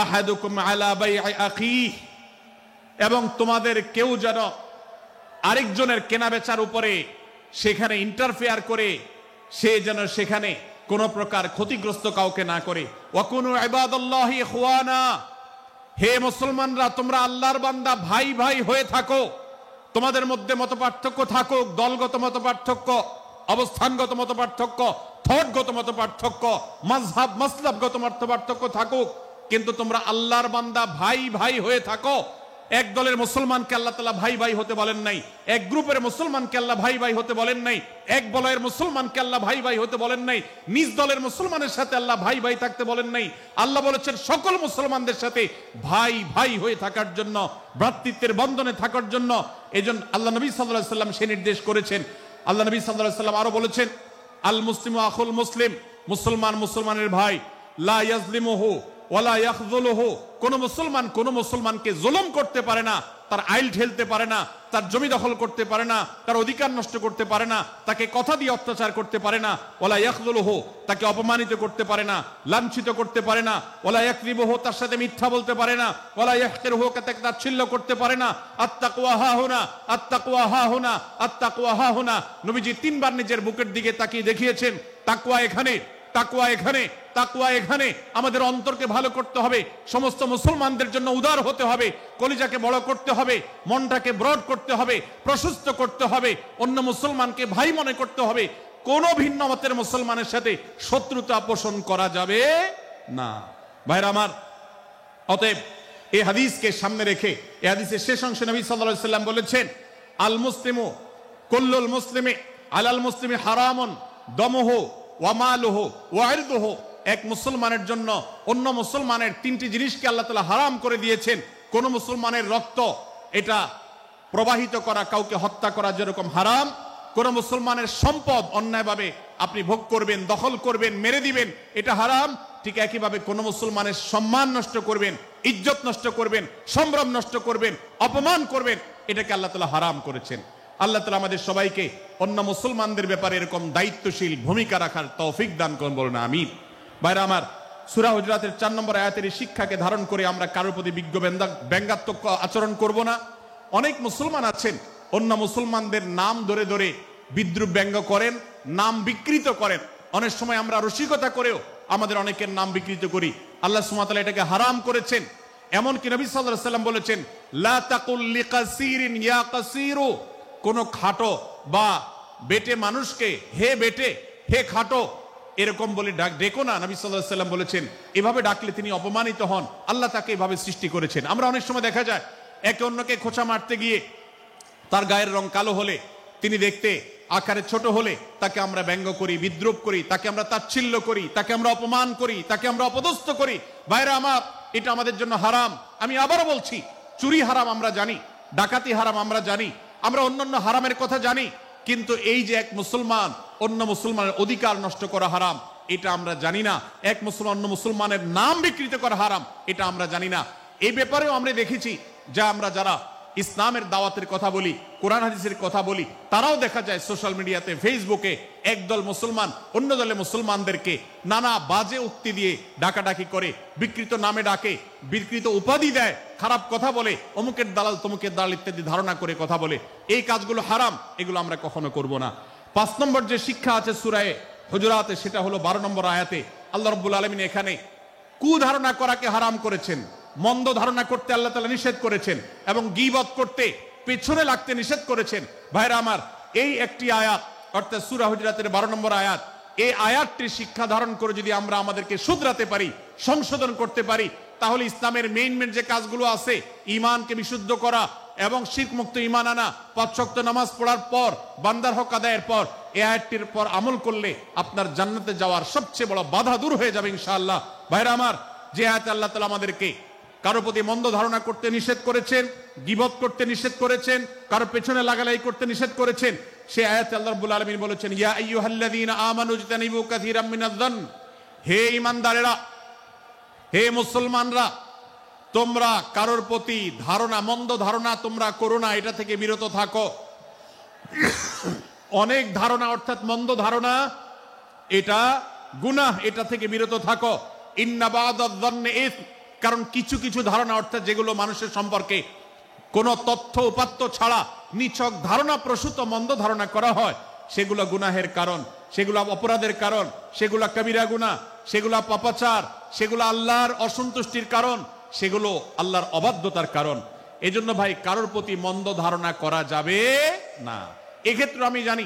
আহাদুকুম আলা বাই'i আখিহি, এবং তোমাদের কেউ যেন আরেকজনের কেনা বেচার উপরে সেখানে ইন্টারফেয়ার করে সে যেন সেখানে কোন প্রকার ক্ষতিগ্রস্ত কাউকে না করে। ওয়াকুনু ইবাদাল্লাহি ইখওয়ানা, হে মুসলমানরা তোমরা আল্লাহর বান্দা ভাই ভাই হয়ে থাকো। তোমাদের মধ্যে মতপার্থক্য থাকুক, দলগত মতপার্থক্য, অবস্থানগত মতপার্থক্য, থটগত মতপার্থক্য, মাযহাব মাসলাবগত মতপার্থক্য থাকুক, কিন্তু তোমরা আল্লাহর বান্দা ভাই ভাই হয়ে থাকো। এক দলের মুসলমানকে আল্লাহ তাআলা ভাই ভাই হতে বলেন নাই, এক গ্রুপের মুসলমানকে আল্লাহ ভাই ভাই হতে বলেন নাই, এক বলয়ের মুসলমানকে আল্লাহ ভাই ভাই হতে বলেন নাই, নিজ দলের মুসলমানের সাথে আল্লাহ ভাই ভাই থাকতে বলেন নাই। আল্লাহ বলেছেন সকল মুসলমানদের সাথে ভাই ভাই হয়ে থাকার জন্য, ভ্রাতৃত্বের বন্ধনে থাকার জন্য। এজন্য আল্লাহ নবী সাল্লাল্লাহু আলাইহি ওয়াসাল্লাম সে নির্দেশ করেছেন। আল্লাহ নবী সাল্লাল্লাহু আলাইহি ওয়াসাল্লাম আরো বলেছেন, আল মুসলিমু আখুল মুসলিম, মুসলমান মুসলমানের ভাই, লা ইয়াজলিমুহু ওয়ালা ইয়াখযুলুহু, কোন মুসলমান কোন মুসলমানকে জুলুম করতে পারে না, তার আইল ঠেলতে পারে না, তার জমি দখল করতে পারে না, তার অধিকার নষ্ট করতে পারে না, তাকে কথা দিয়ে অত্যাচার করতে পারে না। ওয়ালা ইয়াখযুলুহু, তাকে অপমানিত করতে পারে না, লাঞ্ছিত করতে পারে না। ওয়ালা ইয়াকযিবুহু, তার সাথে মিথ্যা বলতে পারে না। ওয়ালা ইয়াহকিরুহু, তাকে তাচ্ছিল্য করতে পারে না। আত্তাকওয়া হাহুনা, আত্তাকওয়া হাহুনা, আত্তাকওয়া হাহুনা। নবীজি তিনবার নিজের বুকের দিকে তাকিয়ে দেখিয়েছেন, তাকওয়া এখানে, তাকওয়া এখানে, তাকওয়া এখানে। আমাদের অন্তরকে ভালো করতে হবে, সমস্ত মুসলমানদের জন্য উদার হতে হবে, কলিজাকে বড় করতে হবে, মনটাকে ব্রড করতে হবে, প্রশস্ত করতে হবে, অন্য মুসলমানকে ভাই মনে করতে হবে। কোন ভিন্ন মতের মুসলমানের সাথে শত্রুতা পোষণ করা যাবে না। ভাইরা আমার, অতএব এই হাদিসকে সামনে রেখে এই হাদিসের শেষ অংশে নবী সাল্লাল্লাহু আলাইহি ওয়াসাল্লাম বলেছেন, আল মুসলিমু কুল্লুল মুসলিমি আলাল মুসলিমি হারামুন দমুহু ওয়া মালুহু ওয়া ইরদুহু। এক মুসলমানের জন্য অন্য মুসলমানের তিনটি জিনিসকে আল্লাহ তাআলা হারাম করে দিয়েছেন। কোন মুসলমানের রক্ত এটা প্রবাহিত করা, কাউকে হত্যা করা যেরকম হারাম, কোন মুসলমানের সম্পদ অন্যায়ভাবে আপনি ভোগ করবেন, দখল করবেন, মেরে দিবেন, এটা হারাম। ঠিক একইভাবে কোন মুসলমানের সম্মান নষ্ট করবেন, ইজ্জত নষ্ট করবেন, সম্ভ্রম নষ্ট করবেন, অপমান করবেন, এটাকে আল্লাহ তাআলা হারাম করেছেন। আল্লাহ তাআলা আমাদের সবাইকে অন্য মুসলমানদের ব্যাপারে এরকম দায়িত্বশীল ভূমিকা রাখার তৌফিক দান করুন, বলুন আমিন। ভাইরা আমার, সূরা হুজুরাতের 4 নম্বর আয়াতের শিক্ষাকে ধারণ করে আমরা কারোর প্রতি ব্যঙ্গাত্মক আচরণ করব না। অনেক মুসলমান আছেন অন্য মুসলমানদের নাম ধরে ধরে বিদ্রুপ ব্যঙ্গ করেন, নাম বিকৃত করেন। অনেক সময় আমরা রসিকতা করেও আমাদের অনেকের নাম বিকৃত করি। আল্লাহ সুবহানাহু ওয়া তাআলা এটাকে হারাম করেছেন। এমনকি নবী সাল্লাল্লাহু আলাইহি ওয়াসাল্লাম বলেছেন, লা তাকুল লিকাসিরিন ইয়া কাসিরু, কোন খাটো বা বেটে মানুষকে হে বেটে, হে খাটো এরকম বলে ডেকো না। নবী সাল্লাল্লাহু আলাইহি ওয়াসাল্লাম বলেছেন, এভাবে ডাকলে তিনি অপমানিত হন। আল্লাহ তাকে এভাবে সৃষ্টি করেছেন। আমরা অনেক সময় দেখা যায় একে অন্যকে খোঁচা মারতে গিয়ে তার গায়ের রং কালো হলে, তিনি দেখতে আকারে ছোট হলে তাকে আমরা ব্যঙ্গ করি, বিদ্রুপ করি, তাকে আমরা তাচ্ছিল্য করি, তাকে আমরা অপমান করি, তাকে আমরা অপদস্থ করি। ভাইরা আমার, এটা আমাদের জন্য হারাম। আমি আবারও বলছি, চুরি হারাম আমরা জানি, ডাকাতি হারাম আমরা জানি, আমরা অন্যান্য হারামের কথা জানি, কিন্তু এই যে এক মুসলমান অন্য মুসলমানের অধিকার নষ্ট করা হারাম, এটা আমরা জানি না। এক মুসলমান অন্য মুসলমানের নাম বিকৃত করা হারাম, এটা আমরা জানি না। এই ব্যাপারেও আমরা দেখেছি যে আমরা যারা ইসলামের দাওয়াতের কথা বলি, কোরআন হাদিসের কথা বলি, তারাও দেখা যায় সোশ্যাল মিডিয়াতে, ফেসবুকে একদল মুসলমান অন্য দলে মুসলমানদেরকে নানা বাজে উক্তি দিয়ে ডাকাডাকি করে, বিকৃত নামে ডাকে, বিকৃত উপাধি দেয়, খারাপ কথা বলে, অমুকের দালাল তমুকের দালাল ইত্যাদি ধারণা করে কথা বলে। এই কাজগুলো হারাম, এগুলো আমরা কখনো করব না। 5 নম্বর যে শিক্ষা আছে সূরা হুজুরাতে, সেটা হলো 12 নম্বর আয়াতে আল্লাহ রাব্বুল আলামিন এখানে কুধারণা করাকে হারাম করেছেন, মন্দ ধারণা করতে আল্লাহ তাআলা নিষেধ করেছেন, এবং গীবত করতে, পেছনে লাগতে নিষেধ করেছেন। ভাইরা আমার, এই একটি আয়াত অর্থাৎ সূরা হুজুরাতের 12 নম্বর আয়াত, এই আয়াতটি শিক্ষা ধারণ করে যদি আমরা আমাদেরকে শুধরাতে পারি, সংশোধন করতে পারি, তাহলে ইসলামের মেইন যে কাজগুলো আছে, ঈমানকে বিশুদ্ধ করা এবং শিরক মুক্ত ঈমান আনা, 5 ওয়াক্ত নামাজ পড়ার পর, বান্দার হক আদায়ের পর, এই আয়াতটির পর আমল করলে আপনার জান্নাতে যাওয়ার সবচেয়ে বড় বাধা দূর হয়ে যাবে ইনশাআল্লাহ। ভাইরা আমার, যে আয়াতে আল্লাহ তাআলা আমাদেরকে কারো প্রতি মন্দ ধারণা করতে নিষেধ করেছেন, গীবত করতে নিষেধ করেছেন, কারো পেছনে লাগালাই করতে নিষেধ করেছেন, সে আয়াতে আল্লাহ রাব্বুল আলামিন বলেছেন, ইয়া আইয়ুহাল্লাযীনা আমানু ইজতানিবু কাসীরাম মিনায-যন্ন, হে ঈমানদারেরা, হে মুসলমানরা, তোমরা কারোর প্রতি ধারণা, মন্দ ধারণা তোমরা করো না, এটা থেকে বিরত থাকো। অনেক ধারণা অর্থাৎ মন্দ ধারণা, এটা গুনাহ, এটা থেকে বিরত থাকো। ইন্না বা'দায-যন্নি ইসম, কারণ কিছু কিছু ধারণা অর্থাৎ যেগুলো মানুষের সম্পর্কে কোনো তথ্য উপাত্ত ছাড়া নিছক ধারণা প্রসূত মন্দ ধারণা করা হয়, সেগুলো গুনাহের কারণ, সেগুলো অপরাধের কারণ, সেগুলো কবিরা গুনাহ, সেগুলো পাপাচার, সেগুলো আল্লাহর অসন্তুষ্টির কারণ, সেগুলো আল্লাহর অবাধ্যতার কারণ। এজন্য ভাই, কারোর প্রতি মন্দ ধারণা করা যাবে না। এক্ষেত্রে আমি জানি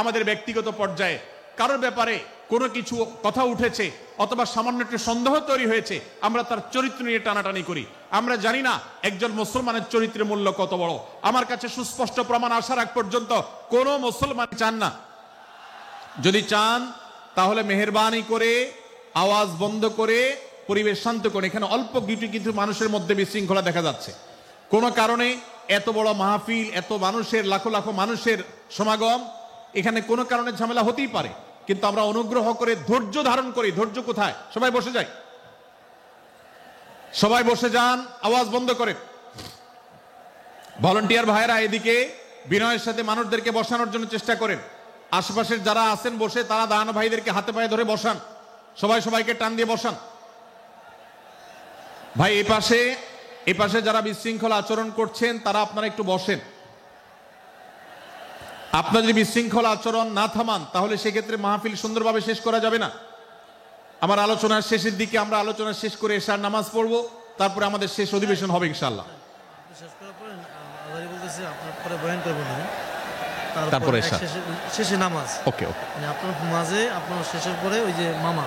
আমাদের ব্যক্তিগত পর্যায়ে কারোর ব্যাপারে কোনো কিছু কথা উঠেছে অথবা সামান্য একটু সন্দেহ তৈরি হয়েছে, আমরা তার চরিত্র নিয়ে টানাটানি করি। আমরা জানি না একজন মুসলমানের চরিত্রের মূল্য কত বড়। আমার কাছে সুস্পষ্ট প্রমাণ আসার আগ পর্যন্ত কোনো মুসলমান চান না। যদি চান তাহলে মেহেরবানি করে আওয়াজ বন্ধ করে পরিবেশ শান্ত করে, এখানে অল্প কিছু মানুষের মধ্যে বিশৃঙ্খলা দেখা যাচ্ছে, কোনো কারণে এত বড় মাহফিল, এত মানুষের, লাখো লাখো মানুষের সমাগম, এখানে কোনো কারণে ঝামেলা হতেই পারে, কিন্তু আমরা অনুগ্রহ করে ধৈর্য ধারণ করি। ধৈর্য কোথায়? সবাই বসে যাই, সবাই বসে যান, আওয়াজ বন্ধ করে। ভলান্টিয়ার ভাইয়েরা এদিকে বিনয়ের সাথে মানুষদেরকে বসানোর জন্য চেষ্টা করেন। আশেপাশের যারা আছেন বসে, তারা দাঁড়ানো ভাইদেরকে হাতে পায়ে ধরে বসান, সবাই সবাইকে টান দিয়ে বসান। ভাই এ পাশে যারা বিশৃঙ্খলা আচরণ করছেন, তারা আপনারা একটু বসেন। আপনারা যদি বিশৃঙ্খলা আচরণ না থামান, তাহলে সেক্ষেত্রে মাহফিল সুন্দরভাবে শেষ করা যাবে না। আমার আলোচনার শেষের দিকে আমরা আলোচনা শেষ করে এশার নামাজ পড়বো, তারপরে আমাদের শেষ অধিবেশন হবে ইনশাআল্লাহ। তারপরে শেষে নামাজ, ওকে ওকে, আপনার মাঝে আপনার শেষের পরে ওই যে মামা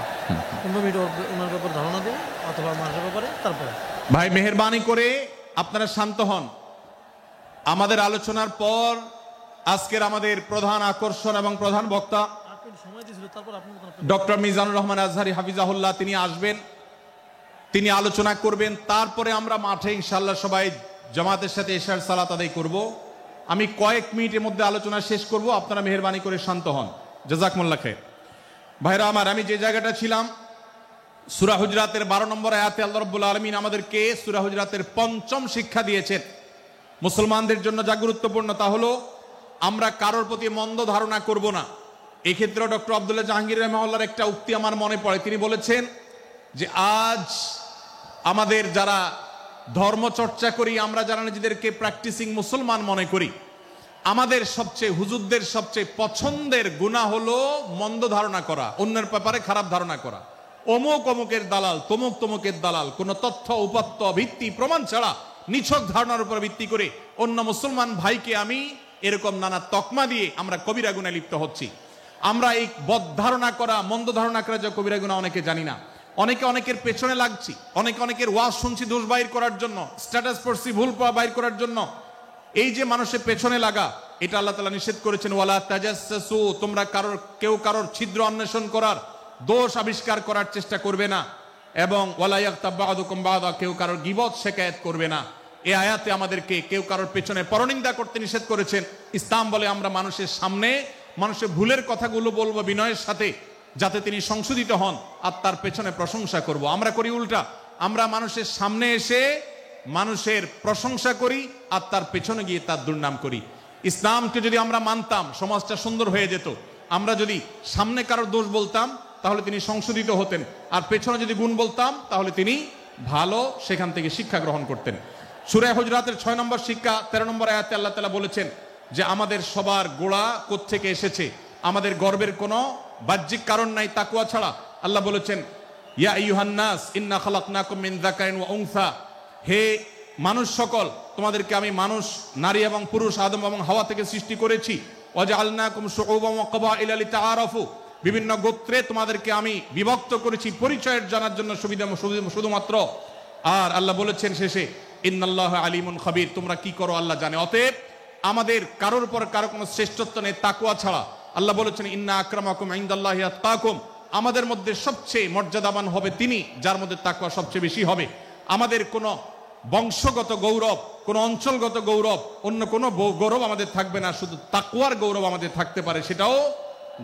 15 মিনিট ওনার ব্যাপারে ধারণা দেন অথবা মানুষের ব্যাপারে, তারপরে ভাই মেহেরবানি করে আপনারা শান্ত হন। আমাদের আলোচনার পর আজকের আমাদের প্রধান আকর্ষণ এবং প্রধান বক্তা ডক্টর মিজানুর রহমান আজহারি হাফিজাহুল্লাহ, তিনি আসবেন, তিনি আলোচনা করবেন। তারপরে আমরা মাঠে ইনশাআল্লাহ সবাই জামাতের সাথে এশার সালাত আদায় করব। আমি কয়েক মিনিটের মধ্যে আলোচনা শেষ করব, আপনারা মেহেরবানি করে শান্ত হন। জাযাকুমুল্লাহ খাইর। ভাইরা আমার, আমি যে জায়গাটা ছিলাম, সূরা হুজরাতের 12 নম্বর আয়াতে আল্লাহ রাব্বুল আলামিন আমাদেরকে সূরা হুজরাতের 5ম শিক্ষা দিয়েছেন মুসলমানদের জন্য, যা গুরুত্বপূর্ণ তা হলো আমরা কারোর প্রতি মন্দ ধারণা করব না। এই ক্ষেত্রে ডক্টর আব্দুল্লাহ জাহাঙ্গীর রাহিমাহুল্লাহর একটা উক্তি আমার মনে পড়ে। তিনি বলেছেন যে আজ আমাদের যারা ধর্ম চর্চা করি, আমরা যারা নিজেদেরকে প্র্যাকটিসিং মুসলমান মনে করি, আমাদের সবচেয়ে, হুজুরদের সবচেয়ে পছন্দের গুনাহ হলো মন্দ ধারণা করা, অন্যের ব্যাপারে খারাপ ধারণা করা। অমুক অমুকের দালাল, তমুক তমুকের দালাল, কোনো তথ্য উপাত্ত ভিত্তি প্রমাণ ছাড়া নিছক ধারণার উপর ভিত্তি করে অন্য মুসলমান ভাইকে আমি এরকম নানা তকমা দিয়ে আমরা কবিরা গুনাহে লিপ্ত হচ্ছি। আমরা এই বদ ধারণা করা, মন্দ ধারণা করা যে কবিরা গুনাহ অনেকে জানি না। অনেকে অনেকের পেছনে লাগছি, অনেকের ওয়াজ শুনছি দোষ বাইর করার জন্য, স্ট্যাটাস পড়ছি ভুল বাইর করার জন্য। এই যে মানুষের পেছনে লাগা, এটা আল্লাহ তাআলা নিষেধ করেছেন, ওয়ালা তাজাসসু, তোমরা কেউ কারোর ছিদ্র অন্বেষণ করার, দোষ আবিষ্কার করার চেষ্টা করবে না, এবং ওয়ালা ইয়াগতাব বা'দুকুম বা'দা, কেউ কারোর গীবত শিকায়াত করবে না। এই আয়াতে আমাদেরকে কেউ কারোর পেছনে পরনিন্দা করতে নিষেধ করেছেন। ইসলাম বলে আমরা মানুষের সামনে মানুষের ভুলের কথাগুলো বলবো বিনয়ের সাথে, যাতে তিনি সংশোধিত হন, আর তার পেছনে প্রশংসা করব। আমরা করি উল্টা, আমরা মানুষের সামনে এসে মানুষের প্রশংসা করি আর তার পেছনে গিয়ে তার দুর্নাম করি। ইসলামকে যদি আমরা মানতাম, সমাজটা সুন্দর হয়ে যেত। আমরা যদি সামনে কারোর দোষ বলতাম তাহলে তিনি সংশোধিত হতেন, আর পেছনে যদি গুণ বলতাম তাহলে তিনি ভালো সেখান থেকে শিক্ষা গ্রহণ করতেন। সূরা হুজরাতের 6 নম্বর শিক্ষা 13 নম্বর আয়াতে আল্লাহ তাআলা বলেছেন যে আমাদের সবার গোড়া কোত্থেকে এসেছে, আমাদের গর্বের কোনো বাহ্যিক কারণ নাই তাকওয়া ছাড়া। আল্লাহ বলেছেন ইয়া আইয়ুহান নাস ইন্না খালাকনাকুম মিন যাকারিন ওয়া উনসা, হে মানুষ সকল, তোমাদেরকে আমি মানুষ, নারী এবং পুরুষ, আদম এবং হাওয়া থেকে সৃষ্টি করেছি। ওয়া জাআলনাকুম শুউবান ওয়া ক্বাবাইলা লিতাআরাফু, বিভিন্ন গোত্রে তোমাদেরকে আমি বিভক্ত করেছি পরিচয়ের জানার জন্য সুবিধা শুধুমাত্র। আর আল্লাহ বলেছেন শেষে ইন্নাল্লাহা আলিমুন খাবীর, তোমরা কি করো আল্লাহ জানে। অতএব আমাদের কারোর পর কারো কোনো শ্রেষ্ঠত্ব নেই তাকওয়া ছাড়া। আল্লাহ বলেছেন ইন্না আকরামাকুম ইনদাল্লাহি আতকাকুম, আমাদের মধ্যে সবচেয়ে মর্যাদাবান হবে তিনি যার মধ্যে তাকওয়া সবচেয়ে বেশি হবে। আমাদের কোনো বংশগত গৌরব, কোনো অঞ্চলগত গৌরব, অন্য কোনো গৌরব আমাদের থাকবে না, শুধু তাকওয়ার গৌরব আমাদের থাকতে পারে। সেটাও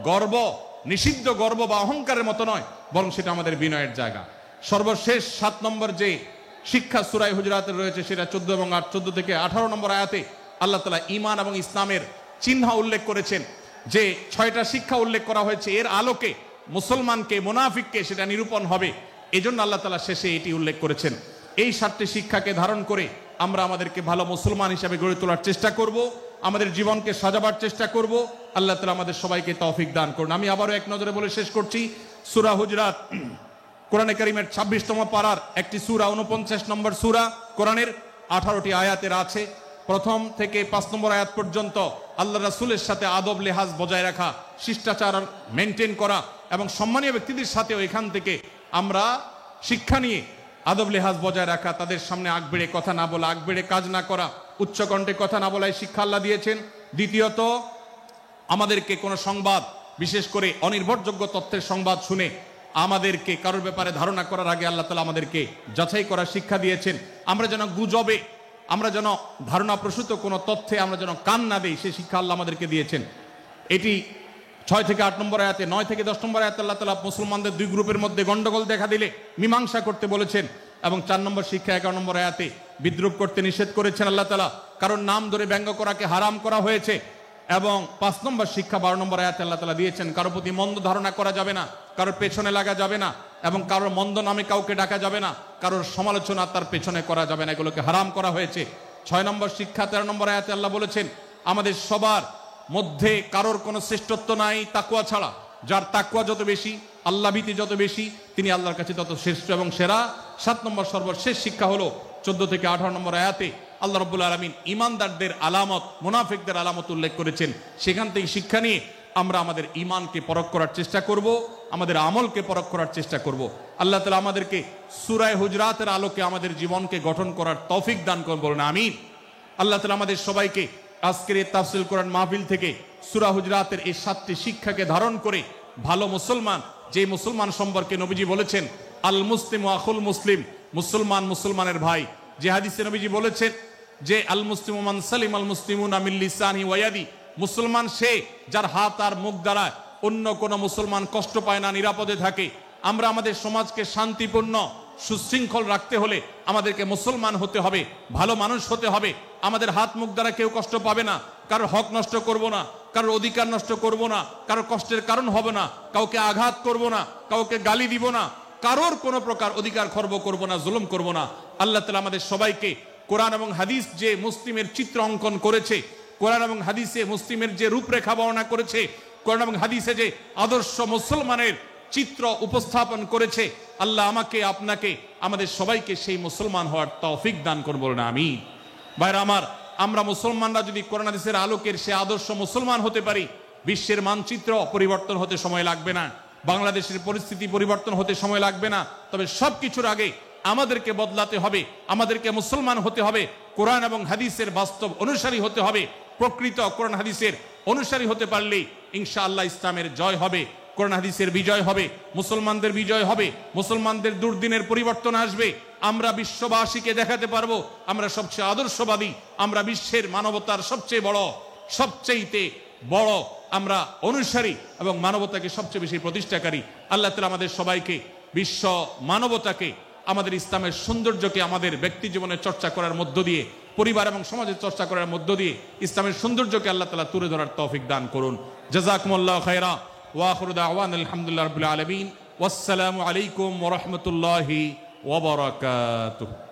গর্ব, নিষিদ্ধ গর্ব বা অহংকারের মতো নয়, বরং সেটা আমাদের বিনয়ের জায়গা। সর্বশেষ 7 নম্বর যে শিক্ষা সূরা হুজরাতে রয়েছে সেটা 14 এবং 14 থেকে 18 নম্বর আয়াতে আল্লাহ তাআলা ঈমান এবং ইসলামের চিহ্ন উল্লেখ করেছেন। যে 6টা শিক্ষা উল্লেখ করা হয়েছে, এর আলোকে মুসলমানকে মুনাফিককে সেটা নিরূপণ হবে। এজন্য আল্লাহ তাআলা শেষে এটি উল্লেখ করেছেন। এই 7টি শিক্ষাকে ধারণ করে আমরা আমাদেরকে ভালো মুসলমান হিসেবে গড়ে তোলার চেষ্টা করব, আমাদের জীবনকে সাজাবার চেষ্টা করব। আল্লাহ তাআলা আমাদের সবাইকে তৌফিক দান করুন। আমি আবারও এক নজরে বলে শেষ করছি, সূরা হুজরাত কোরআনে কারীমের 26তম পারার একটি সূরা, 49 নম্বর সূরা, কোরআনের 18টি আয়াতের আছে। প্রথম থেকে 5 নম্বর আয়াত পর্যন্ত আল্লাহ রাসূলের সাথে আদব লেহাজ বজায় রাখা, শিষ্টাচার মেনটেন করা এবং সম্মানীয় ব্যক্তিদের সাথেও এখান থেকে আমরা শিক্ষা নিয়ে আদব লেহাজ বজায় রাখা, তাদের সামনে আগ বেড়ে কথা না বলা, আগ বেড়ে কাজ না করা, উচ্চকণ্ঠে কথা না বলা, এই শিক্ষা আল্লাহ দিয়েছেন। দ্বিতীয়ত, আমাদেরকে কোনো সংবাদ, বিশেষ করে অনির্ভরযোগ্য তথ্যের সংবাদ শুনে আমাদেরকে কারোর ব্যাপারে ধারণা করার আগে আল্লাহ তাআলা আমাদেরকে যাচাই করার শিক্ষা দিয়েছেন। আমরা যেন গুজবে, আমরা যেন ধারণা প্রসূত কোনো তথ্যে আমরা যেন কান না দেই, সেই শিক্ষা আল্লাহ আমাদেরকে দিয়েছেন। এটি 6 থেকে 8 নম্বর আয়াতে, 9 থেকে 10 নম্বর আয়াতে আল্লাহ তাআলা মুসলমানদের 2 গ্রুপের মধ্যে গন্ডগোল দেখা দিলে মীমাংসা করতে বলেছেন। এবং 4 নম্বর শিক্ষা 11 নম্বর আয়াতে বিদ্রুপ করতে নিষেধ করেছেন আল্লাহ তাআলা, কারণ নাম ধরে ব্যঙ্গ করাকে হারাম করা হয়েছে। এবং 5 নম্বর শিক্ষা 12 নম্বর আয়াতে আল্লাহ তাআলা দিয়েছেন, কারোর প্রতি মন্দ ধারণা করা যাবে না, কারোর পেছনে লাগা যাবে না, এবং কারোর মন্দ নামে কাউকে ডাকা যাবে না, কারোর সমালোচনা তার পেছনে করা যাবে না, এগুলোকে হারাম করা হয়েছে। 6 নম্বর শিক্ষা 13 নম্বর আয়াতে আল্লাহ বলেছেন, আমাদের সবার মধ্যে কারোর কোনো শ্রেষ্ঠত্ব নাই তাকওয়া ছাড়া। যার তাকওয়া যত বেশি, আল্লাহ ভীতি যত বেশি, তিনি আল্লাহর কাছে তত শ্রেষ্ঠ এবং সেরা। 7 নম্বর সর্বশেষ শিক্ষা হলো 14 থেকে 18 নম্বর আয়াতে আল্লাহ রাব্বুল আলামিন ঈমানদারদের আলামত, মুনাফিকদের আলামত উল্লেখ করেছেন। সেখান থেকে শিক্ষা নিয়ে আমরা আমাদের ঈমানকে পরখ করার চেষ্টা করব, আমাদের আমলকে পরখ করার চেষ্টা করব। আল্লাহ তাআলা আমাদেরকে সূরা হুজরাতের আলোকে আমাদের জীবনকে গঠন করার তৌফিক দান করুন, বলুন আমিন। আল্লাহ তাআলা আমাদের সবাইকে আজকের এই তাফসীর কোরআন মাহফিল থেকে সূরা হুজরাতের এই 7টি শিক্ষাকে ধারণ করে ভালো মুসলমান, যে মুসলমান সম্পর্কে নবীজি বলেছেন আল মুসলিম ওয়া আখুল মুসলিম, মুসলমান মুসলমানের ভাই। যে হাদিসে নবীজি বলেছেন যে আল মুসলিমু মান সালিম আল মুসলিমুনা মিন লিসানি ওয়া ইয়াদি, মুসলমান সে যার হাত আর মুখ দ্বারা অন্য কোন মুসলমান কষ্ট পায় না, নিরাপদে থাকে। আমরা আমাদের সমাজকে শান্তিপূর্ণ সুশৃঙ্খল রাখতে হলে আমাদেরকে মুসলমান হতে হবে, ভালো মানুষ হতে হবে। আমাদের হাত মুখ দ্বারা কেউ কষ্ট পাবে না, কারোর হক নষ্ট করব না, কারোর অধিকার নষ্ট করব না, কারোর কষ্টের কারণ হবে না, কাউকে আঘাত করব না, কাউকে গালি দিব না, কারোর কোনো প্রকার অধিকার খর্ব করব না, জুলুম করব না। আল্লাহ তাআলা আমাদের সবাইকে কোরআন এবং হাদিস যে মুসলিমের চিত্র অঙ্কন করেছে, কোরআন এবং হাদিসে মুসলিমের যে রূপরেখা বর্ণনা করেছে, কোরআন এবং হাদিসে যে আদর্শ মুসলমানের চিত্র উপস্থাপন করেছে, আল্লাহ আমাকে, আপনাকে, আমাদের সবাইকে সেই মুসলমান হওয়ার তৌফিক দান করুন, বলুন আমিন। ভাইরা আমার, আমরা মুসলমানরা যদি কোরআন হাদিসের আলোকের সে আদর্শ মুসলমান হতে পারি, বিশ্বের মানচিত্র পরিবর্তন হতে সময় লাগবে না, বাংলাদেশের পরিস্থিতি পরিবর্তন হতে সময় লাগবে না। তবে সবকিছুর আগে আমাদেরকে বদলাতে হবে, আমাদেরকে মুসলমান হতে হবে, কোরআন এবং হাদিসের বাস্তব অনুসারী হতে হবে। প্রকৃত কোরআন হাদিসের অনুসারী হতে পারলেই ইনশাআল্লাহ ইসলামের জয় হবে, কোরআন হাদিসের বিজয় হবে, মুসলমানদের বিজয় হবে, মুসলমানদের দুর্দিনের পরিবর্তন আসবে। আমরা বিশ্ববাসীকে দেখাতে পারবো আমরা সবচেয়ে আদর্শবাদী, আমরা বিশ্বের মানবতার সবচেয়ে বড় আমরা অনুসারী এবং মানবতাকে সবচেয়ে বেশি প্রতিষ্ঠাকারী। আল্লাহ তাআলা আমাদের সবাইকে, বিশ্ব মানবতাকে, আমাদের ইসলামের সৌন্দর্যকে আমাদের ব্যক্তি জীবনে চর্চা করার মধ্য দিয়ে, পরিবার এবং সমাজের চর্চা করার মধ্য দিয়ে ইসলামের সৌন্দর্যকে আল্লাহ তাআলা তুলে ধরার তৌফিক দান করুন। জাযাকুমুল্লাহু খায়রা ওয়া আখিরু দাওয়ানা আলহামদুলিল্লাহি রাব্বিল আলামিন ওয়াসসালামু আলাইকুম ওয়া রাহমাতুল্লাহি ওয়া বারাকাতুহু।